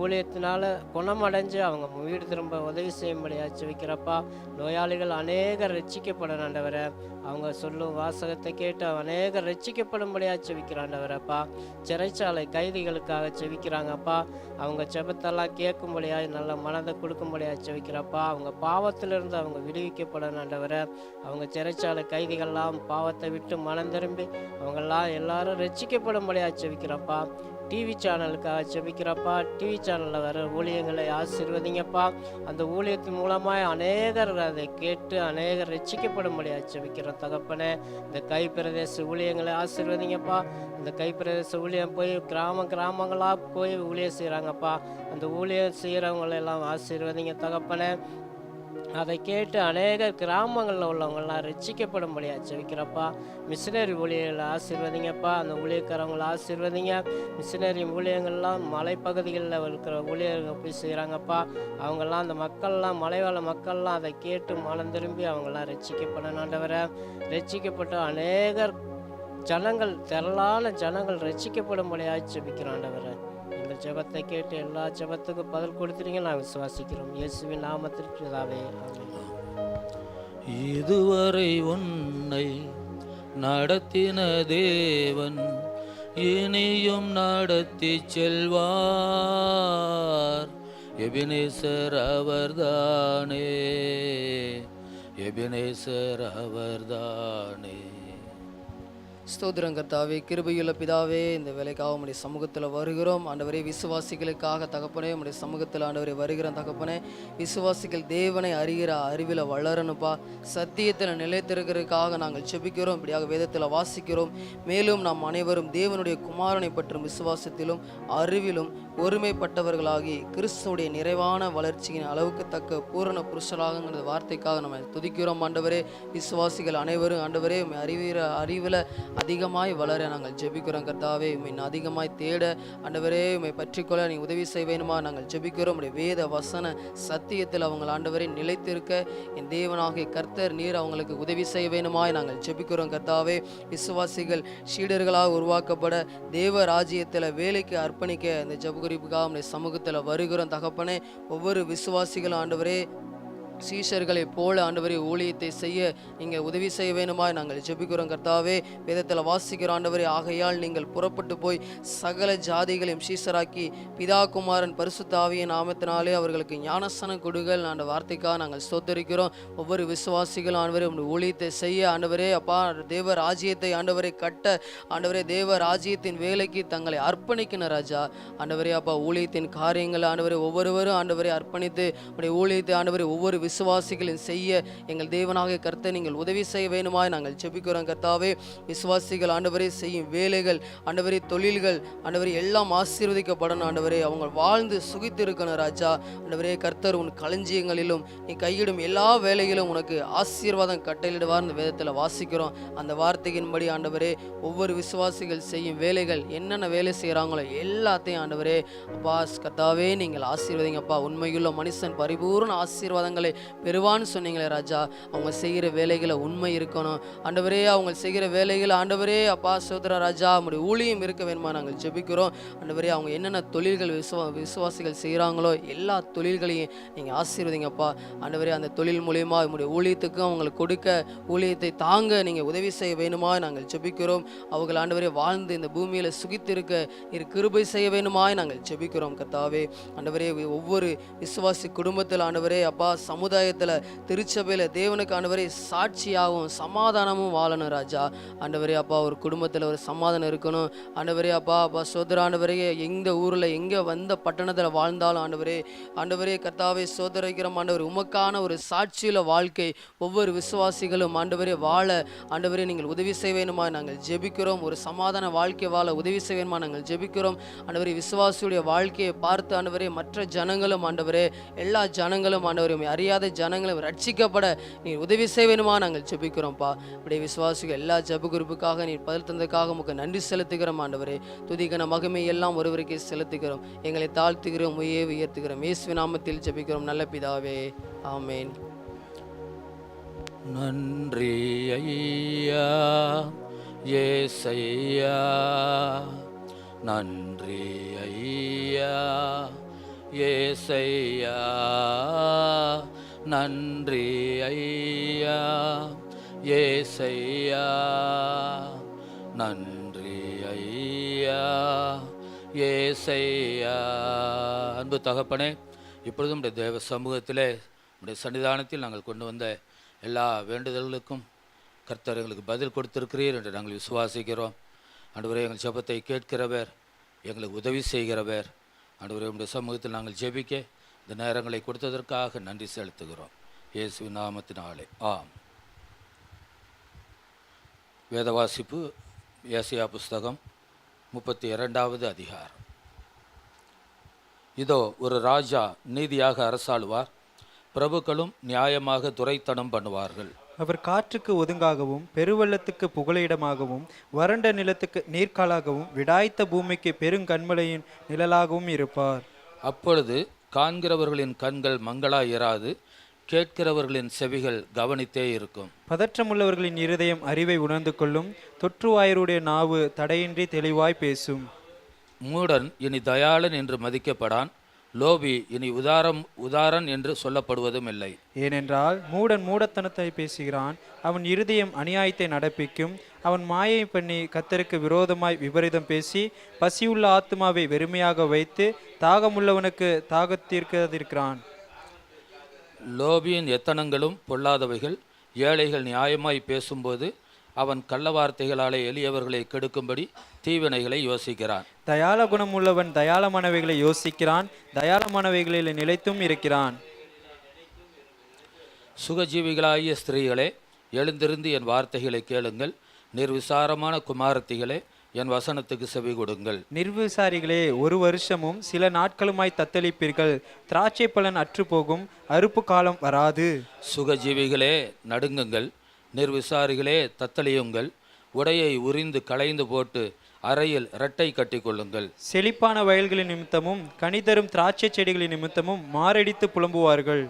ஊழியத்தினால குணமடைஞ்சு அவங்க வீடு திரும்ப உதவி செய்யும்படியாக செவிக்கிறப்பா. நோயாளிகள் அநேகர் ரட்சிக்கப்படும் ஆண்டவரை. அவங்க சொல்லும் வாசகத்தை கேட்டு அநேகர் ரட்சிக்கப்படும்படியாக செவிக்கிறாண்டவரப்பா. சிறைச்சாலை கைதிகளுக்காக செவிக்கிறாங்கப்பா. அவங்க செபத்தெல்லாம் கேட்கும்படியாக நல்ல மனதை கொடுக்கும்படியாக செவிக்கிறப்பா. அவங்க பாவத்திலிருந்து அவங்க விடுவிக்கப்படும் ஆண்டவரை. அவங்க சிறைச்சாலை கைதிகள்லாம் பாவத்தை விட்டு மனம் திரும்பி அவங்கெல்லாம் எல்லாரும் ரட்சிக்கப்படும்படியாக செவிக்கிறப்பா. டிவி சேனலுக்காக செபிக்கிறப்பா. டிவி சேனலில் வர ஊழியங்களை ஆசீர்வதிங்கப்பா. அந்த ஊழியத்தின் மூலமாக அநேகர் அதை கேட்டு அநேகர் ரட்சிக்கப்படும்படியாக செபிக்கிறோம் தகப்பனே. இந்த கைப்பிரதேச ஊழியங்களை ஆசீர்வதிங்கப்பா. இந்த கைப்பிரதேச ஊழியம் போய் கிராமங்களாக போய் ஊழியம் செய்கிறாங்கப்பா. அந்த ஊழியம் செய்கிறவங்களெல்லாம் ஆசீர்வதிங்க தகப்பனே. அதை கேட்டு அநேக கிராமங்களில் உள்ளவங்கள்லாம் ரட்சிக்கப்படும்படியாக செவிக்கிறப்பா. மிஷினரி ஊழியர்களை ஆசீர்வதிங்கப்பா. அந்த ஊழியக்காரவங்களை ஆசீர்வதிங்க. மிஷினரி ஊழியங்கள்லாம் மலைப்பகுதிகளில் இருக்கிற ஊழியர்கள் போய் செய்கிறாங்கப்பா. அவங்கெல்லாம் அந்த மக்கள்லாம் மலைவாழ மக்கள்லாம் அதை கேட்டு மனம் திரும்பி அவங்கெல்லாம் ரட்சிக்கப்படணும் ஆண்டவரை. ரட்சிக்கப்பட்ட அநேகர் ஜனங்கள் திரளான ஜனங்கள் ரட்சிக்கப்படும்படியாக செபிக்கிறோம் ஆண்டவரை. எங்கள் ஜெபத்தை கேட்டு எல்லா ஜெபத்துக்கும் பதில் கொடுத்துறீங்க நாங்கள் விசுவாசிக்கிறோம். இயேசுவின் நாமத்தில் பிதாவே ஆமென். இதுவரை உன்னை நடத்தின தேவன் இனியும் நடத்தி செல்வார். எபினேசர் அவர்தானே, எபினேசர் அவர்தானே. ஸ்தோத்திரம் கர்த்தாவே. கிருபையுள்ள பிதாவே, இந்த வேலைக்காக உம்முடைய சமூகத்தில் வருகிறோம் ஆண்டவரே. விசுவாசிகளுக்காக தகப்பனே உம்முடைய சமூகத்தில் ஆண்டவரே வருகிறோம் தகப்பனே. விசுவாசிகள் தேவனை அறிகிற அறிவில் வளரணுப்பா. சத்தியத்தில் நிலைத்திருக்கிறதுக்காக நாங்கள் செபிக்கிறோம். இப்படியாக வேதத்தில் வாசிக்கிறோம். மேலும் நாம் அனைவரும் தேவனுடைய குமாரனை பற்றும் விசுவாசத்திலும் அறிவிலும் ஒருமைப்பட்டவர்களாகி கிறிஸ்துடைய நிறைவான வளர்ச்சியின் அளவுக்கு தக்க பூரண புருஷராகங்கிற வார்த்தைக்காக நம்ம துதிக்கிறோம் ஆண்டவரே. விசுவாசிகள் அனைவரும் ஆண்டவரே உம்மை அறிவில் அதிகமாய் வளர நாங்கள் ஜெபிக்கிறோம் கர்த்தாவே. உம்மை அதிகமாய் தேட ஆண்டவரே உம்மை பற்றிக்கொள்ள நீ உதவி செய்வேனுமா நாங்கள் ஜெபிக்கிறோம். உம்முடைய வேத வசன சத்தியத்தில் அவங்க ஆண்டவரை நிலைத்திருக்க என் தேவனாகிய கர்த்தர் நீர் அவங்களுக்கு உதவி செய்வேனுமாய் நாங்கள் ஜெபிக்கிறோம் கர்த்தாவே. விசுவாசிகள் சீடர்களாக உருவாக்கப்பட தேவ ராஜ்யத்தில் வேலைக்கு அர்ப்பணிக்க இந்த ஜெபகுறிப்புக்காக உம்முடைய சமூகத்தில் வருகிறோம் தகப்பனே. ஒவ்வொரு விசுவாசிகளும் ஆண்டவரே சீஷர்களை போல ஆண்டவரே ஊழியத்தை செய்ய நீங்கள் உதவி செய்ய வேணுமாய் நாங்கள் ஜெபிக்கிறோம் கர்த்தாவே. வேதத்தில் வாசிக்கிற ஆண்டவரே, ஆகையால் நீங்கள் புறப்பட்டு போய் சகல ஜாதிகளையும் சீஷராக்கி பிதா குமாரன் பரிசுத்த ஆவியின் நாமத்தினாலே அவர்களுக்கு ஞானஸ்நானம் கொடுங்கள் ஆண்ட வார்த்தைக்காக நாங்கள் ஸ்தோத்திரிக்கிறோம். ஒவ்வொரு விசுவாசிகளும் ஆண்டவரே உங்களுடைய ஊழியத்தை செய்ய ஆண்டவரே அப்பா தேவ ராஜ்யத்தை ஆண்டவரை கட்ட ஆண்டவரே தேவ ராஜ்யத்தின் வேலைக்கு தங்களை அர்ப்பணிக்கணும் ராஜா. ஆண்டவரே அப்பா ஊழியத்தின் காரியங்கள் ஆண்டவரே ஒவ்வொருவரும் ஆண்டவரை அர்ப்பணித்து உங்களுடைய ஊழியத்தை ஆண்டவரை ஒவ்வொரு விசுவாசிகளின் செய்ய எங்கள் தேவனாக கர்த்தர் நீங்கள் உதவி செய்ய வேணுமாய் நாங்கள் ஜெபிக்கிறோம் கர்த்தாவே. விசுவாசிகள் ஆண்டவரே செய்யும் வேலைகள் ஆண்டவரே தொழில்கள் ஆண்டவரே எல்லாம் ஆசீர்வதிக்கப்படணும் ஆண்டவரே. அவங்க வாழ்ந்து சுகித்து இருக்கணும் ராஜா. ஆண்டவரே கர்த்தர் உன் களஞ்சியங்களிலும் நீ கையிடும் எல்லா வேலைகளும் உனக்கு ஆசீர்வாதம் கட்டளையிடுவார் இந்த வேதத்தில் வாசிக்கிறோம். அந்த வார்த்தையின்படி ஆண்டவரே ஒவ்வொரு விசுவாசிகள் செய்யும் வேலைகள் என்னென்ன வேலை செய்கிறாங்களோ எல்லாத்தையும் ஆண்டவரே அப்பா கர்த்தாவே நீங்கள் ஆசீர்வதிங்கப்பா. உண்மையுள்ள மனுஷன் பரிபூர்ண ஆசீர்வாதங்களை பெறுவான்னு சொன்னீங்களே ராஜா. அவங்க செய்கிற வேலைகளை உண்மை இருக்கணும் ஆண்டவரே. அவங்க செய்கிற வேலைகளை ஆண்டவரே அப்பா சோதர ராஜா உம்முடைய ஊழியம் இருக்க வேணுமா நாங்கள் ஜெபிக்கிறோம் ஆண்டவரே. அவங்க என்னென்ன தொழில்கள் விசுவாசிகள் செய்கிறாங்களோ எல்லா தொழில்களையும் நீங்கள் ஆசீர்வதிங்கப்பா ஆண்டவரே. அந்த தொழில் மூலியமா உம்முடைய ஊழியத்துக்கும் அவங்களுக்கு கொடுக்க ஊழியத்தை தாங்க நீங்கள் உதவி செய்ய வேணுமா நாங்கள் ஜெபிக்கிறோம். அவர்கள் ஆண்டவரே வாழ்ந்து இந்த பூமியில் சுகித்திருக்க நீர் கிருபை செய்ய வேணுமாய் நாங்கள் ஜெபிக்கிறோம் கர்த்தாவே. ஆண்டவரே ஒவ்வொரு விசுவாசி குடும்பத்தில் ஆண்டவரே அப்பா சமுதாயத்தில் திருச்சபையில் தேவனுக்கு ஆண்டவரே சாட்சியாகவும் சமாதானமும் வாழணும் ராஜா. ஆண்டவரே அப்பா ஒரு குடும்பத்தில் ஒரு சமாதானம் இருக்கணும் ஆண்டவரே. அப்பா சோதர ஆண்டவரே எந்த ஊரில் எங்கே வந்த பட்டணத்தில் வாழ்ந்தாலும் ஆண்டவரே கர்த்தாவே சோதரிக்கிறோம் ஆண்டவர். உமக்கான ஒரு சாட்சியுள்ள வாழ்க்கை ஒவ்வொரு விசுவாசிகளும் ஆண்டவரே வாழ ஆண்டவரே நீங்கள் உதவி செய்ய வேணுமா நாங்கள் ஜெபிக்கிறோம். ஒரு சமாதான வாழ்க்கை வாழ உதவி செய்ய வேணுமா நாங்கள் ஜெபிக்கிறோம் ஆண்டவரே. விசுவாசியுடைய வாழ்க்கையை பார்த்து ஆண்டவரே மற்ற ஜனங்களும் ஆண்டவரே எல்லா ஜனங்களும் ஆண்டவரே அறியாத ஜனங்களும் ரட்சிக்கப்பட நீர் உதவி செய்ய வேணுமா நாங்கள் ஜெபிக்கிறோம்ப்பா. இப்படியே விசுவாசிகள் எல்லா ஜெப குறிப்புக்காக நீர் பதில் தந்ததுக்காக உமக்கு நன்றி செலுத்துகிறோம் ஆண்டவரே. துதிகன மகிமை எல்லாம் ஒருவருக்கே செலுத்துகிறோம். எங்களை தாழ்த்துகிறோம் உயர்த்துகிறோம். இயேசுவின் நாமத்தில் ஜெபிக்கிறோம் நல்ல பிதாவே ஆமென். நன்றி ஐயா ஏசையா, நன்றி ஐயா ஏசையா, நன்றி ஐயா ஏசையா, நன்றி ஐயா ஏசையா. அன்பு தகப்பனே, இப்பொழுதும் உடைய தேவ சமூகத்திலே உடைய சன்னிதானத்தில் நாங்கள் கொண்டு வந்த எல்லா வேண்டுதல்களுக்கும் கர்த்தர் எங்களுக்கு பதில் கொடுத்திருக்கிறீர் என்று நாங்கள் விசுவாசிக்கிறோம். ஆண்டவரே எங்கள் ஜெபத்தை கேட்கிறவர், எங்களுக்கு உதவி செய்கிறவர். ஆண்டவரே உடைய சமூகத்தில் நாங்கள் ஜெபிக்க இந்த நேரங்களை கொடுத்ததற்காக நன்றி செலுத்துகிறோம் இயேசுவின் நாமத்தினாலே ஆம். வேத வாசிப்பு ஏசாயா புஸ்தகம் 32வது அதிகாரம். இதோ ஒரு ராஜா நீதியாக அரசாளுவார், பிரபுக்களும் நியாயமாக துரைத்தனம் பண்ணுவார்கள். அவர் காற்றுக்கு ஒதுங்காகவும் பெருவெள்ளத்துக்கு புகலிடமாகவும் வறண்ட நிலத்துக்கு நீர்க்காலாகவும் விடாய்த்த பூமிக்கு பெருங்கண்மலையின் நிழலாகவும் இருப்பார். அப்பொழுது காண்கிறவர்களின் கண்கள் மங்களாய் இராது, கேட்கிறவர்களின் செவிகள் கவனித்தே இருக்கும். பதற்றமுள்ளவர்களின் இருதயம் அறிவை உணர்ந்து கொள்ளும், தொற்றுவாயருடைய நாவு தடையின்றி தெளிவாய் பேசும். மூடன் இனி தயாளன் என்று மதிக்கப்படான், லோபி இனி உதாரன் என்று சொல்லப்படுவதும் இல்லை. ஏனென்றால் மூடன் மூடத்தனத்தை பேசுகிறான், அவன் இருதயம் அநியாயத்தை நடப்பிக்கும். அவன் மாயை பண்ணி கர்த்தருக்கு விரோதமாய் விபரீதம் பேசி பசியுள்ள ஆத்துமாவை வெறுமையாக வைத்து தாகமுள்ளவனுக்கு தாகத்தீர்க்கிறதிருக்கிறான். லோபியின் எத்தனங்களும் பொல்லாதவைகள், ஏழைகள் நியாயமாய் பேசும்போது அவன் கள்ள வார்த்தைகளாலே எளியவர்களை கெடுக்கும்படி தீவினைகளை யோசிக்கிறான். தயாள குணம் உள்ளவன் தயாளமானவைகளை யோசிக்கிறான், தயாளமானவைகளில் நிலைத்தும் இருக்கிறான். சுகஜீவிகளாகிய ஸ்திரீகளே, எழுந்திருந்து என் வார்த்தைகளை கேளுங்கள். நிர்விசாரமான குமாரத்திகளே, என் வசனத்துக்கு செவி கொடுங்கள். நிர்விசாரிகளே, ஒரு வருஷமும் சில நாட்களுமாய் தத்தளிப்பீர்கள். திராட்சை பலன் அற்றுப்போகும், அறுப்பு காலம் வராது. சுகஜீவிகளே நடுங்குங்கள், நிர்விசாரிகளே தத்தளியுங்கள். உடையை உரிந்து களைந்து போட்டு அறையில் இரட்டை கட்டி கொள்ளுங்கள். செழிப்பான வயல்களின் நிமித்தமும் கனிதரும் திராட்சை செடிகளின் நிமித்தமும் மாரடித்து புலம்புவார்கள்.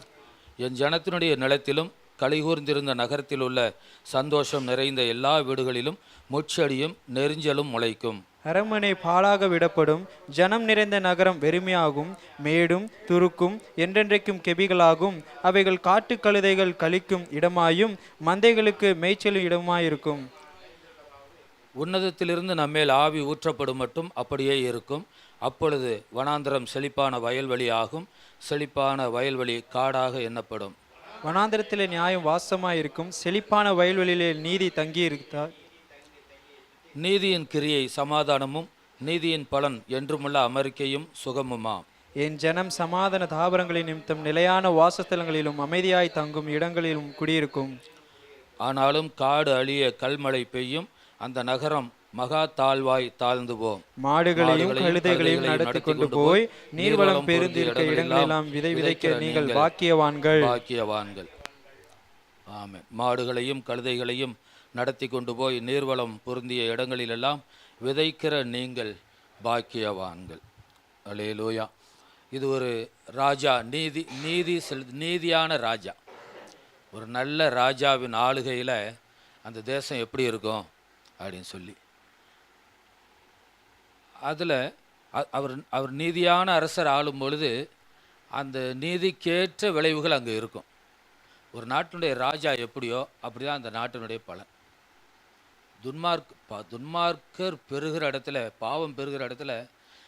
என் ஜனத்தினுடைய நிலத்திலும் கலிகூர்ந்திருந்த நகரத்தில் உள்ள சந்தோஷம் நிறைந்த எல்லா வீடுகளிலும் முச்செடியும் நெரிஞ்சலும் முளைக்கும். அரண்மனை பாழாக விடப்படும், ஜனம் நிறைந்த நகரம் வெறுமையாகும். மேடும் துருக்கும் என்றென்றைக்கும் கெபிகளாகும். அவைகள் காட்டு கழுதைகள் கழிக்கும் இடமாயும் மந்தைகளுக்கு மேய்ச்சலும் இடமாயிருக்கும். உன்னதத்திலிருந்து நம்மேல் ஆவி ஊற்றப்படும் மட்டும் அப்படியே இருக்கும். அப்பொழுது வனாந்தரம் செழிப்பான வயல்வெளி ஆகும், செழிப்பான வயல்வெளி காடாக எண்ணப்படும். வனாந்தரத்திலே நியாயம் வாசமாயிருக்கும், செழிப்பான வயல்வெளியிலே நீதி தங்கியிருந்தார். நீதியின் கிரியை சமாதானமும் நீதியின் பலன் என்றுமுள்ள அமெரிக்கையும் சுகமுமாம். என் ஜனம் சமாதான தாபரங்களின் நிமித்தம் நிலையான வாசஸ்தலங்களிலும் அமைதியாய் தங்கும் இடங்களிலும் குடியிருக்கும். ஆனாலும் காடு அழிய கல்மழை பெய்யும், அந்த நகரம் மகா தாழ்வாய் தாழ்ந்து போம். மாடுகளையும் கழுதைகளையும் நடத்தி கொண்டு போய் நீர்வளம் பெருந்திருக்க இடங்களெல்லாம் விதை விதைக்க நீங்கள் பாக்கியவான்கள். ஆமென். மாடுகளையும் கழுதைகளையும் நடத்தி கொண்டு போய் நீர்வளம் பொருந்திய இடங்களிலெல்லாம் விதைக்கிற நீங்கள் பாக்கியவான்கள். அல்லேலூயா. இது ஒரு ராஜா, நீதியான ராஜா. ஒரு நல்ல ராஜாவின் ஆளுகையில் அந்த தேசம் எப்படி இருக்கும் அப்படின்னு சொல்லி, அதில் அவர் அவர் நீதியான அரசர் ஆளும் பொழுது அந்த நீதிக்கேற்ற விளைவுகள் அங்கே இருக்கும். ஒரு நாட்டினுடைய ராஜா எப்படியோ அப்படி தான் அந்த நாட்டினுடைய பலன். துன்மார்க்கர் பெருகிற இடத்துல, பாவம் பெருகிற இடத்துல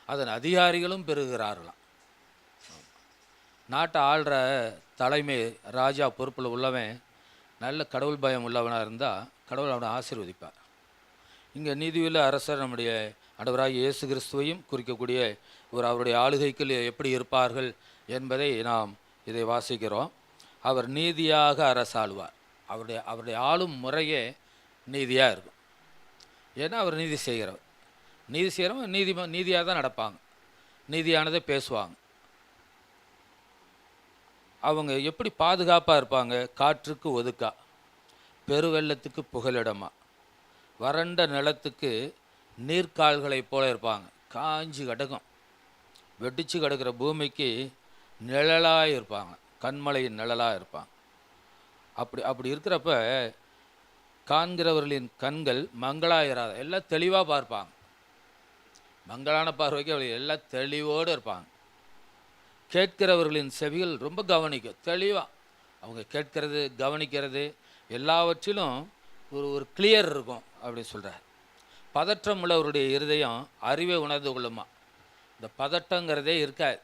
அதன் அதிகாரிகளும் பெருகிறார்களாம். நாட்டை ஆள்ற தலைமை ராஜா பொறுப்பில் உள்ளவன் நல்ல கடவுள் பயம் உள்ளவனாக இருந்தால் கடவுள் அவனை ஆசீர்வதிப்பார். இங்கே நீதியுள்ள அரசர் நம்முடைய ஆண்டவராகிய இயேசு கிறிஸ்துவையும் குறிக்கக்கூடிய ஒரு அவருடைய ஆளுகைக்குள் எப்படி இருப்பார்கள் என்பதை நாம் இதை வாசிக்கிறோம். அவர் நீதியாக அரசாளுவார். அவருடைய ஆளும் முறையே நீதியாக இருக்கும். ஏன்னா அவர் நீதி செய்கிறவங்க நீதியாக தான் நடப்பாங்க, நீதியானதை பேசுவாங்க. அவங்க எப்படி பாதுகாப்பாக இருப்பாங்க? காற்றுக்கு ஒதுக்கா, பெருவெள்ளத்துக்கு புகலிடமா, வறண்ட நிலத்துக்கு நீர்க்கால்களைப் போல இருப்பாங்க. காஞ்சி கிடக்கும், வெடிச்சு கிடக்கிற பூமிக்கு நிழலாக இருப்பாங்க, கண்மலையின் நிழலாக இருப்பாங்க. அப்படி இருக்கிறப்ப காண்கிறவர்களின் கண்கள் மங்களாயிராத, எல்லாம் தெளிவாக பார்ப்பாங்க. மங்களான பார்வைக்கு அவர்கள் எல்லாம் தெளிவோடு இருப்பாங்க. கேட்கிறவர்களின் செவிகள் ரொம்ப கவனிக்கும், தெளிவாக அவங்க கேட்கறது கவனிக்கிறது எல்லாவற்றிலும் ஒரு கிளியர் இருக்கும் அப்படின்னு சொல்கிறார். பதற்றம் உள்ளவருடைய இருதயம் அறிவை உணர்ந்து கொள்ளுமா. இந்த பதட்டங்கிறதே இருக்காது,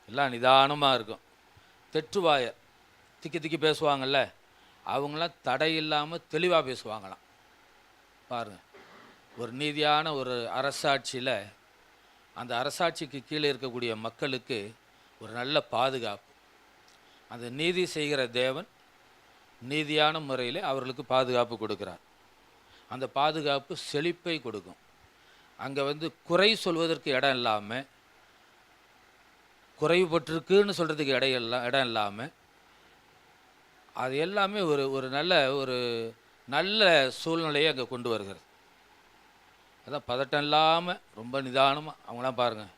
எல்லாம் நிதானமாக இருக்கும். தெற்றுவாயர் திக்கி பேசுவாங்கள்ல, அவங்களாம் தடை இல்லாமல் தெளிவாக பேசுவாங்களாம். பாருங்கள், ஒரு நீதியான ஒரு அரசாட்சியில் அந்த அரசாட்சிக்கு கீழே இருக்கக்கூடிய மக்களுக்கு ஒரு நல்ல பாதுகாப்பு. அந்த நீதி செய்கிற தேவன் நீதியான முறையில் அவர்களுக்கு பாதுகாப்பு கொடுக்குறார். அந்த பாதுகாப்பு செழிப்பை கொடுக்கும். அங்கே குறை சொல்வதற்கு இடம் இல்லாமல், குறைவுபட்டிருக்குன்னு சொல்கிறதுக்கு இடம் இல்லாமல், அது எல்லாமே ஒரு நல்ல சூழ்நிலையை அங்கே கொண்டு வருகிறது. அதான் பதட்டம் இல்லாமல் ரொம்ப நிதானமாக அவங்களாம் பாருங்கள்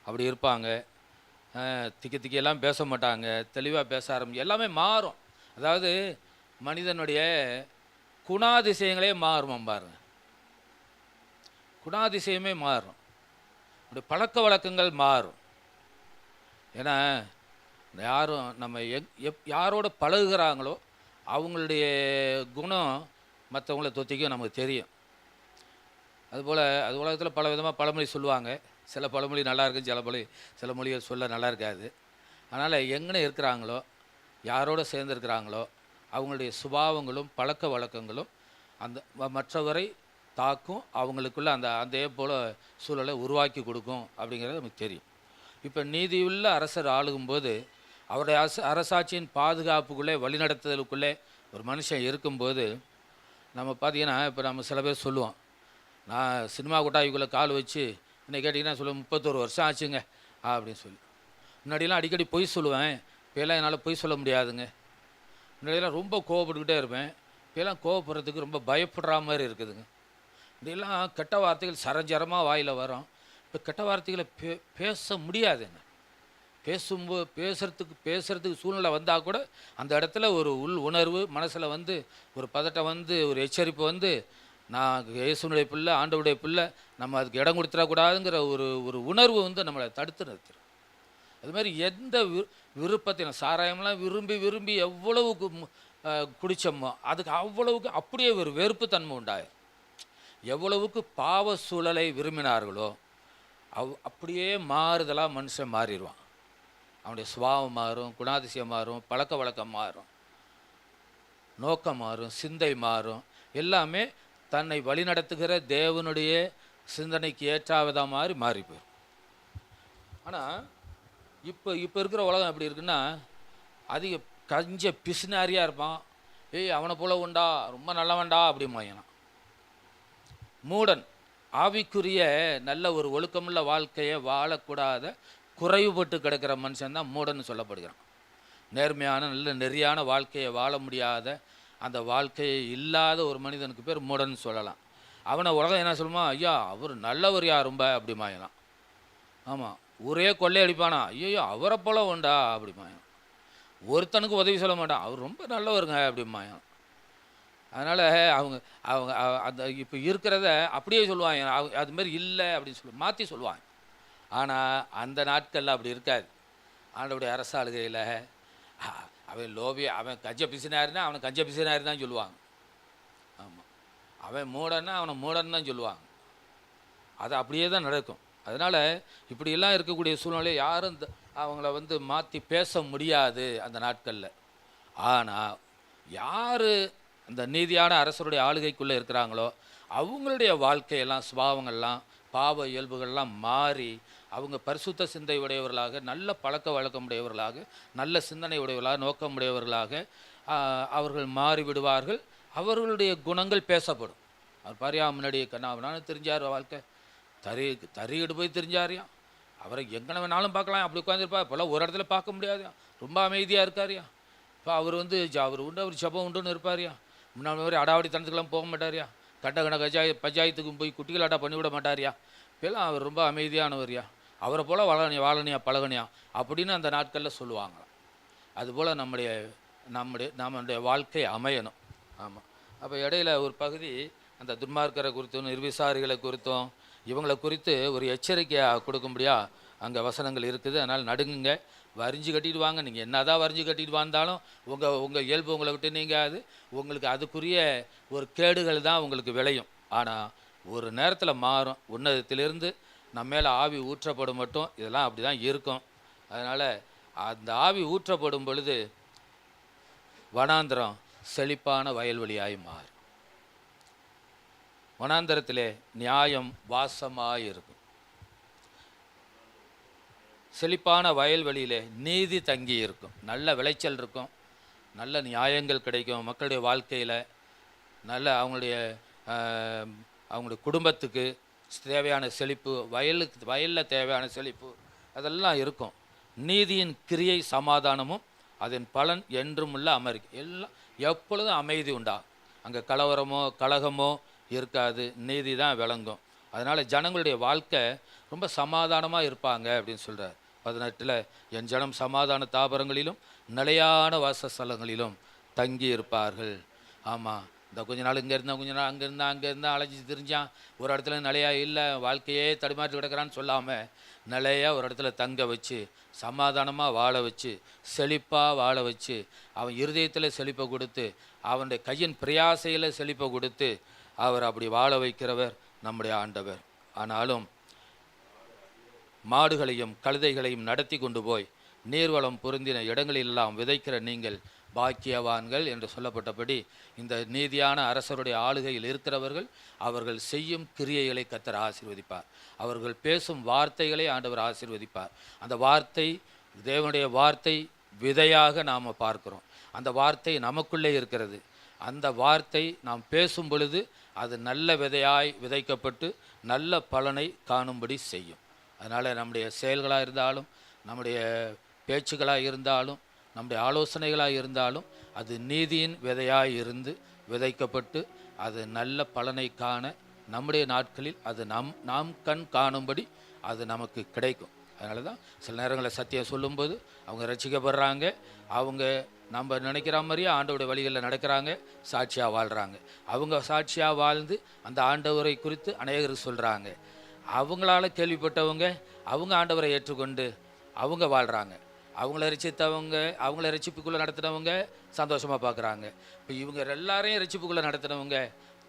அப்படி இருப்பாங்க. திக்கியெல்லாம் பேச மாட்டாங்க, தெளிவாக பேச ஆரம்பிச்சு எல்லாமே மாறும். அதாவது மனிதனுடைய குணாதிசயங்களே மாறும் பாருங்கள், குணாதிசயமே மாறும், அப்படி பழக்க வழக்கங்கள் மாறும். ஏன்னா யாரும் நம்ம யாரோட பழகுகிறாங்களோ அவங்களுடைய குணம் மற்றவங்கள தொத்திக்கும் நமக்கு தெரியும். அதுபோல் உலகத்தில் பல விதமாக பழமொழி சொல்லுவாங்க. சில பழமொழி நல்லா இருக்கும், சில மொழியை சொல்ல நல்லா இருக்காது. அதனால் எங்கே இருக்கிறாங்களோ, யாரோட சேர்ந்துருக்கிறாங்களோ அவங்களுடைய சுபாவங்களும் பழக்க வழக்கங்களும் அந்த மற்றவரை தாக்கும், அவங்களுக்குள்ள அதே போல் சூழலை உருவாக்கி கொடுக்கும் அப்படிங்கிறது நமக்கு தெரியும். இப்போ நீதியுள்ள அரசர் ஆளுகும்போது அவருடைய அரசாட்சியின் பாதுகாப்புக்குள்ளே வழிநடத்துதலுக்குள்ளே ஒரு மனுஷன் இருக்கும்போது நம்ம பார்த்திங்கன்னா, இப்போ நம்ம சில பேர் சொல்லுவோம், நான் சினிமா கொட்டாய்க்குள்ளே கால் வச்சு என்னை கேட்டிங்கன்னா சொல்லுவேன் 31 வருஷம் ஆச்சுங்க அப்படின்னு சொல்லி. முன்னாடியெல்லாம் அடிக்கடி பொய் சொல்லுவேன், இப்போலாம் என்னால் பொய் சொல்ல முடியாதுங்க. முன்னாடியெல்லாம் ரொம்ப கோவப்பட்டுக்கிட்டே இருப்பேன், இப்போலாம் கோவப்படுறதுக்கு ரொம்ப பயப்படுற மாதிரி இருக்குதுங்க. இப்படியெல்லாம் கெட்ட வார்த்தைகள் சரஞ்சரமாக வாயில் வரும். இப்போ கெட்ட வார்த்தைகளை பேச முடியாதுங்க. பேசுகிறதுக்கு சூழ்நிலை வந்தால் கூட அந்த இடத்துல ஒரு உணர்வு மனசில் ஒரு பதட்டம் ஒரு எச்சரிப்பு நான் இயேசுனுடைய பிள்ளை, ஆண்டவருடைய பிள்ளை, நம்ம அதுக்கு இடம் கொடுத்துடக்கூடாதுங்கிற ஒரு உணர்வு நம்மளை தடுத்து நிறுத்துறோம். அது மாதிரி எந்த விருப்பத்தையும் சாராயம்லாம் விரும்பி எவ்வளவுக்கு குடித்தோமோ அதுக்கு அவ்வளவுக்கு அப்படியே ஒரு வெறுப்பு தன்மை உண்டாயிரும். எவ்வளவுக்கு பாவ சூழலை விரும்பினார்களோ அப்படியே மாறுதலாக மனுஷன் மாறிடுவான். அவனுடைய சுபாவம் மாறும், குணாதிசயம் மாறும், பழக்க வழக்கம் மாறும், நோக்கம் மாறும், சிந்தை மாறும். எல்லாமே தன்னை வழிநடத்துகிற தேவனுடைய சிந்தனைக்கு ஏற்றாவதா மாறி போயிடும். ஆனால் இப்போ இருக்கிற உலகம் எப்படி இருக்குன்னா, அதிக கஞ்ச பிசுனாரியாக இருப்பான். அவனை போல உண்டா, ரொம்ப நல்லவன்டா அப்படிமாயனா. மூடன் ஆவிக்குரிய நல்ல ஒரு ஒழுக்கமுள்ள வாழ்க்கையை வாழக்கூடாத குறைவுபட்டு கிடக்கிற மனுஷன்தான் மூடன்னு சொல்லப்படுகிறான். நேர்மையான நல்ல நெறியான வாழ்க்கையை வாழ முடியாத, அந்த வாழ்க்கையை இல்லாத ஒரு மனிதனுக்கு பேர் மூடன்னு சொல்லலாம். அவனை உலகம் என்ன சொல்லுமா, ஐயா அவர் நல்லவர் யா ரொம்ப அப்படிமாயலாம். ஆமாம், ஊரே கொள்ளையடிப்பானா, ஐயோ அவரை போல உண்டா அப்படிமாயம். ஒருத்தனுக்கு உதவி சொல்ல மாட்டான், அவர் ரொம்ப நல்லவருங்க அப்படிமாயம். அதனால் அவங்க அவங்க அந்த இப்போ இருக்கிறத அப்படியே சொல்லுவாங்க, அது மாதிரி இல்லை அப்படின்னு சொல்லி மாற்றி சொல்லுவாங்க. ஆனால் அந்த நாட்களில் அப்படி இருக்காது. ஆண்டவருடைய அரசாளுகையில் அவன் லோபி, அவன் கஞ்ச பிசினாருன்னா அவனை கஞ்ச பிசினாரு தான் சொல்லுவாங்க. ஆமாம், அவன் மூடன்னா அவனை மூடன் தான் சொல்லுவாங்க. அது அப்படியே தான் நடக்கும். அதனால் இப்படியெல்லாம் இருக்கக்கூடிய சூழ்நிலை யாரும் அவங்கள வந்து மாற்றி பேச முடியாது அந்த நாட்களில். ஆனால் யார் அந்த நீதியான அரசருடைய ஆளுகைக்குள்ளே இருக்கிறாங்களோ அவங்களுடைய வாழ்க்கையெல்லாம் சுபாவங்கள்லாம் பாவ இயல்புகள்லாம் மாறி அவங்க பரிசுத்த சிந்தை உடையவர்களாக, நல்ல பழக்க வழக்கம் உடையவர்களாக, நல்ல சிந்தனை உடையவர்களாக, நோக்கம் உடையவர்களாக அவர்கள் மாறிவிடுவார்கள். அவர்களுடைய குணங்கள் பேசப்படும். அவர் பாரியா முன்னாடி கண்ணாவனாலும் தெரிஞ்சார் வாழ்க்கை, தறியிடு போய் தெரிஞ்சாரியா, அவரை எங்கே வேணாலும் பார்க்கலாம், அப்படி உட்காந்துருப்பா. இப்போல்லாம் ஒரு இடத்துல பார்க்க முடியாதுயா, ரொம்ப அமைதியாக இருக்காரியா. இப்போ அவர் வந்து அவர் உண்டு, அவர் ஜபம் உண்டுன்னு இருப்பாரியா. முன்னாடி மாதிரி அடாவடி தனத்துக்கெல்லாம் போக மாட்டாரியா, கண்ட பஞ்சாயத்துக்கும் போய் குட்டிகளாட்டா பண்ணிவிட மாட்டாரியா. இப்போல்லாம் அவர் ரொம்ப அமைதியானவரியா, அவரை போல் வாழனியா பழகனியா அப்படின்னு அந்த நாட்களில் சொல்லுவாங்களாம். அதுபோல் நம்முடைய வாழ்க்கை அமையணும். ஆமாம். அப்போ இடையில ஒரு பகுதி அந்த துன்மார்க்கரை குறித்தும் நிர்விசாரிகளை குறித்தும் இவங்களை குறித்து ஒரு எச்சரிக்கையாக கொடுக்கும்படியா அங்கே வசனங்கள் இருக்குது. அதனால் நடுங்குங்க, வரிஞ்சு கட்டிட்டு வாங்க. நீங்கள் என்ன தான் வரிஞ்சு கட்டிட்டு வந்தாலும் உங்கள் இயல்பு உங்களை விட்டு நீங்காது. உங்களுக்கு அதுக்குரிய ஒரு கேடுகள் தான் உங்களுக்கு விளையும். ஆனால் ஒரு நேரத்தில் மாறும். உன்னதத்திலிருந்து நம்ம மேலே ஆவி ஊற்றப்படும் மட்டும் இதெல்லாம் அப்படி தான் இருக்கும். அதனால் அந்த ஆவி ஊற்றப்படும் பொழுது வனாந்திரம் செழிப்பான வயல்வெளியாய் மாறும். வனாந்திரத்திலே நியாயம் வாசமாக இருக்கும். செழிப்பான வயல்வெளியிலே நீதி தங்கி இருக்கும். நல்ல விளைச்சல் இருக்கும், நல்ல நியாயங்கள் கிடைக்கும். மக்களுடைய வாழ்க்கையில் நல்ல அவங்களுடைய குடும்பத்துக்கு தேவையான செழிப்பு, வயலில் தேவையான செழிப்பு அதெல்லாம் இருக்கும். நீதியின் கிரியை சமாதானமும் அதன் பலன் என்றும் உள்ள எல்லாம் எப்பொழுதும் அமைதி உண்டா. அங்கே கலவரமோ கலகமோ இருக்காது, நீதி தான் விளங்கும். அதனால் ஜனங்களுடைய வாழ்க்கை ரொம்ப சமாதானமாக இருப்பாங்க அப்படின்னு சொல்கிறார். 18 என் ஜனம் சமாதான தாபரங்களிலும் நிலையான வாசஸ்தலங்களிலும் தங்கி இருப்பார்கள். ஆமாம், இந்த கொஞ்ச நாள் இங்கே இருந்தால் கொஞ்ச நாள் அங்கே இருந்தால் அலைஞ்சி திரிஞ்சான், ஒரு இடத்துல நிலையா இல்லை, வாழ்க்கையே தடுமாற்றி கிடக்கிறான்னு சொல்லாமல் நிலையாக ஒரு இடத்துல தங்க வச்சு சமாதானமாக வாழ வச்சு செழிப்பாக வாழ வச்சு அவன் இருதயத்தில் செழிப்பை கொடுத்து அவனுடைய கையின் பிரயாசையில் செழிப்பை கொடுத்து அவர் அப்படி வாழ வைக்கிறவர் நம்முடைய ஆண்டவர். ஆனாலும் மாடுகளையும் கழுதைகளையும் நடத்தி கொண்டு போய் நீர்வளம் பொருந்தின இடங்களிலெல்லாம் விதைக்கிற நீங்கள் பாக்கியவான்கள் என்று சொல்லப்பட்டபடி இந்த நீதியான அரசருடைய ஆளுகையில் இருக்கிறவர்கள் அவர்கள் செய்யும் கிரியைகளை கர்த்தர் ஆசீர்வதிப்பார். அவர்கள் பேசும் வார்த்தைகளை ஆண்டவர் ஆசீர்வதிப்பார். அந்த வார்த்தை தேவனுடைய வார்த்தை விதையாக நாம் பார்க்கிறோம். அந்த வார்த்தை நமக்குள்ளே இருக்கிறது. அந்த வார்த்தை நாம் பேசும் பொழுது அது நல்ல விதையாய் விதைக்கப்பட்டு நல்ல பலனை காணும்படி செய்யும். அதனால் நம்முடைய செயல்களாக இருந்தாலும் நம்முடைய பேச்சுகளாக இருந்தாலும் நம்முடைய ஆலோசனைகளாக இருந்தாலும் அது நீதியின் விதையாய் இருந்து விதைக்கப்பட்டு அது நல்ல பலனை காண நம்முடைய நாட்களில் அது நாம் கண் காணும்படி அது நமக்கு கிடைக்கும். அதனால தான் சில நேரங்களில் சத்தியம் சொல்லும்போது அவங்க ரட்சிக்கப்படுறாங்க, அவங்க நம்ம நினைக்கிற மாதிரியே ஆண்டவருடைய வழிகளில் நடக்கிறாங்க, சாட்சியாக வாழ்கிறாங்க. அவங்க சாட்சியாக வாழ்ந்து அந்த ஆண்டவரை குறித்து அநேகருக்கு சொல்கிறாங்க. அவங்களால கேள்விப்பட்டவங்க அவங்க ஆண்டவரை ஏற்றுக்கொண்டு அவங்க வாழ்கிறாங்க. அவங்கள ரட்சிப்புக்குள்ளே நடத்தினவங்க சந்தோஷமாக பார்க்குறாங்க. இப்போ இவங்க எல்லாரையும் ரட்சிப்புக்குள்ளே நடத்தினவங்க,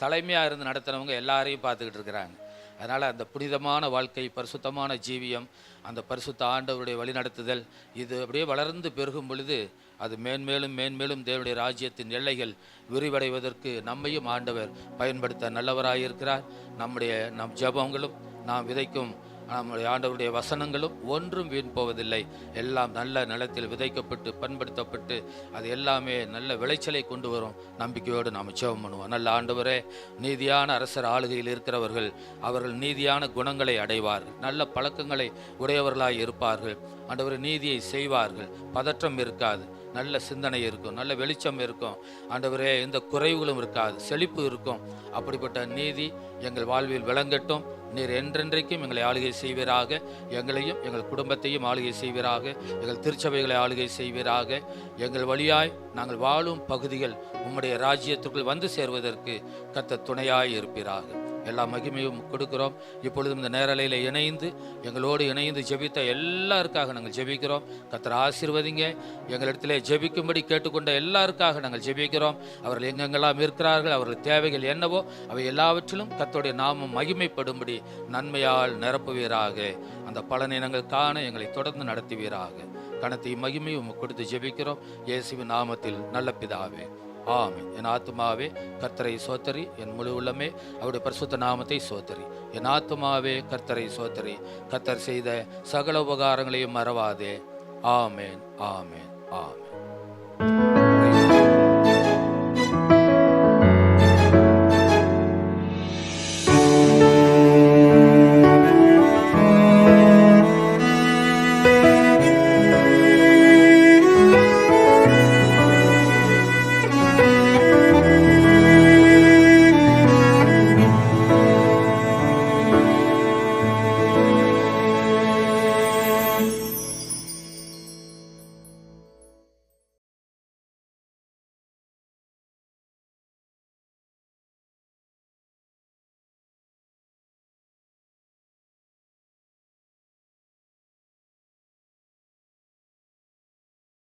தலைமையாக இருந்து நடத்தினவங்க எல்லாரையும் பார்த்துக்கிட்டு இருக்கிறாங்க. அதனால் அந்த புனிதமான வாழ்க்கை, பரிசுத்தமான ஜீவியம், அந்த பரிசுத்த ஆண்டவருடைய வழிநடத்துதல் இது அப்படியே வளர்ந்து பெருகும் பொழுது அது மேன்மேலும் தேவனுடைய ராஜ்யத்தின் எல்லைகள் விரிவடைவதற்கு நம்மையும் ஆண்டவர் பயன்படுத்த நல்லவராயிருக்கிறார். நம் ஜெபங்களும் நாம் விதைக்கும் நம்முடைய ஆண்டவருடைய வசனங்களும் ஒன்றும் வீண் போவதில்லை. எல்லாம் நல்ல நிலத்தில் விதைக்கப்பட்டு பண்படுத்தப்பட்டு அது எல்லாமே நல்ல விளைச்சலை கொண்டு வரும். நம்பிக்கையோடு நாம் ஜெபம் பண்ணுவோம். நல்ல ஆண்டவரே, நீதியான அரசர் ஆளுகையில் இருக்கிறவர்கள் அவர்கள் நீதியான குணங்களை அடைவார்கள், நல்ல பழக்கங்களை உடையவர்களாய் இருப்பார்கள். ஆண்டவரே நீதியை செய்வார்கள். பதற்றம் இருக்காது, நல்ல சிந்தனை இருக்கும், நல்ல வெளிச்சம் இருக்கும். ஆண்டவரே எந்த குறைவுகளும் இருக்காது, செழிப்பு இருக்கும். அப்படிப்பட்ட நீதி எங்கள் வாழ்வில் விளங்கட்டும். நீர் என்றென்றைக்கும் எங்களை ஆளுகை செய்வீராக. எங்களையும் எங்கள் குடும்பத்தையும் ஆளுகை செய்வீராக. எங்கள் திருச்சபைகளை ஆளுகை செய்வீராக. எங்கள் வழியாய் நாங்கள் வாழும் பகுதிகள் உம்முடைய ராஜ்யத்துக்குள் வந்து சேர்வதற்கு கர்த்தர் துணையாய் இருப்பீராக. எல்லா மகிமையும் கொடுக்கிறோம். இப்பொழுதும் இந்த நேரலையில் இணைந்து எங்களோடு இணைந்து ஜெபித்த எல்லாருக்காக நாங்கள் ஜெபிக்கிறோம். கர்த்தர் ஆசீர்வதிங்க. எங்களிடத்திலே ஜெபிக்கும்படி கேட்டுக்கொண்ட எல்லாருக்காக நாங்கள் ஜெபிக்கிறோம். அவர்கள் எங்கெங்கெல்லாம் இருக்கிறார்கள், அவர்கள் தேவைகள் என்னவோ அவை எல்லாவற்றிலும் கர்த்தருடைய நாமம் மகிமைப்படும்படி நன்மையால் நிரப்புவீராக. அந்த பலனை நாங்கள் காண எங்களை தொடர்ந்து நடத்துவீராக. கனத்தையும் மகிமையும் கொடுத்து ஜெபிக்கிறோம் இயேசுவின் நாமத்தில் நல்ல பிதாவே, ஆமென். என் ஆத்துமாவே கர்த்தரை சோத்தரி, என் முழு உள்ளமே அவருடைய பரிசுத்த நாமத்தை சோத்தரி. என் ஆத்துமாவே கர்த்தரை சோத்தரி, கர்த்தர் செய்த சகல உபகாரங்களையும் மறவாதே. ஆமென், ஆமென், ஆமென்.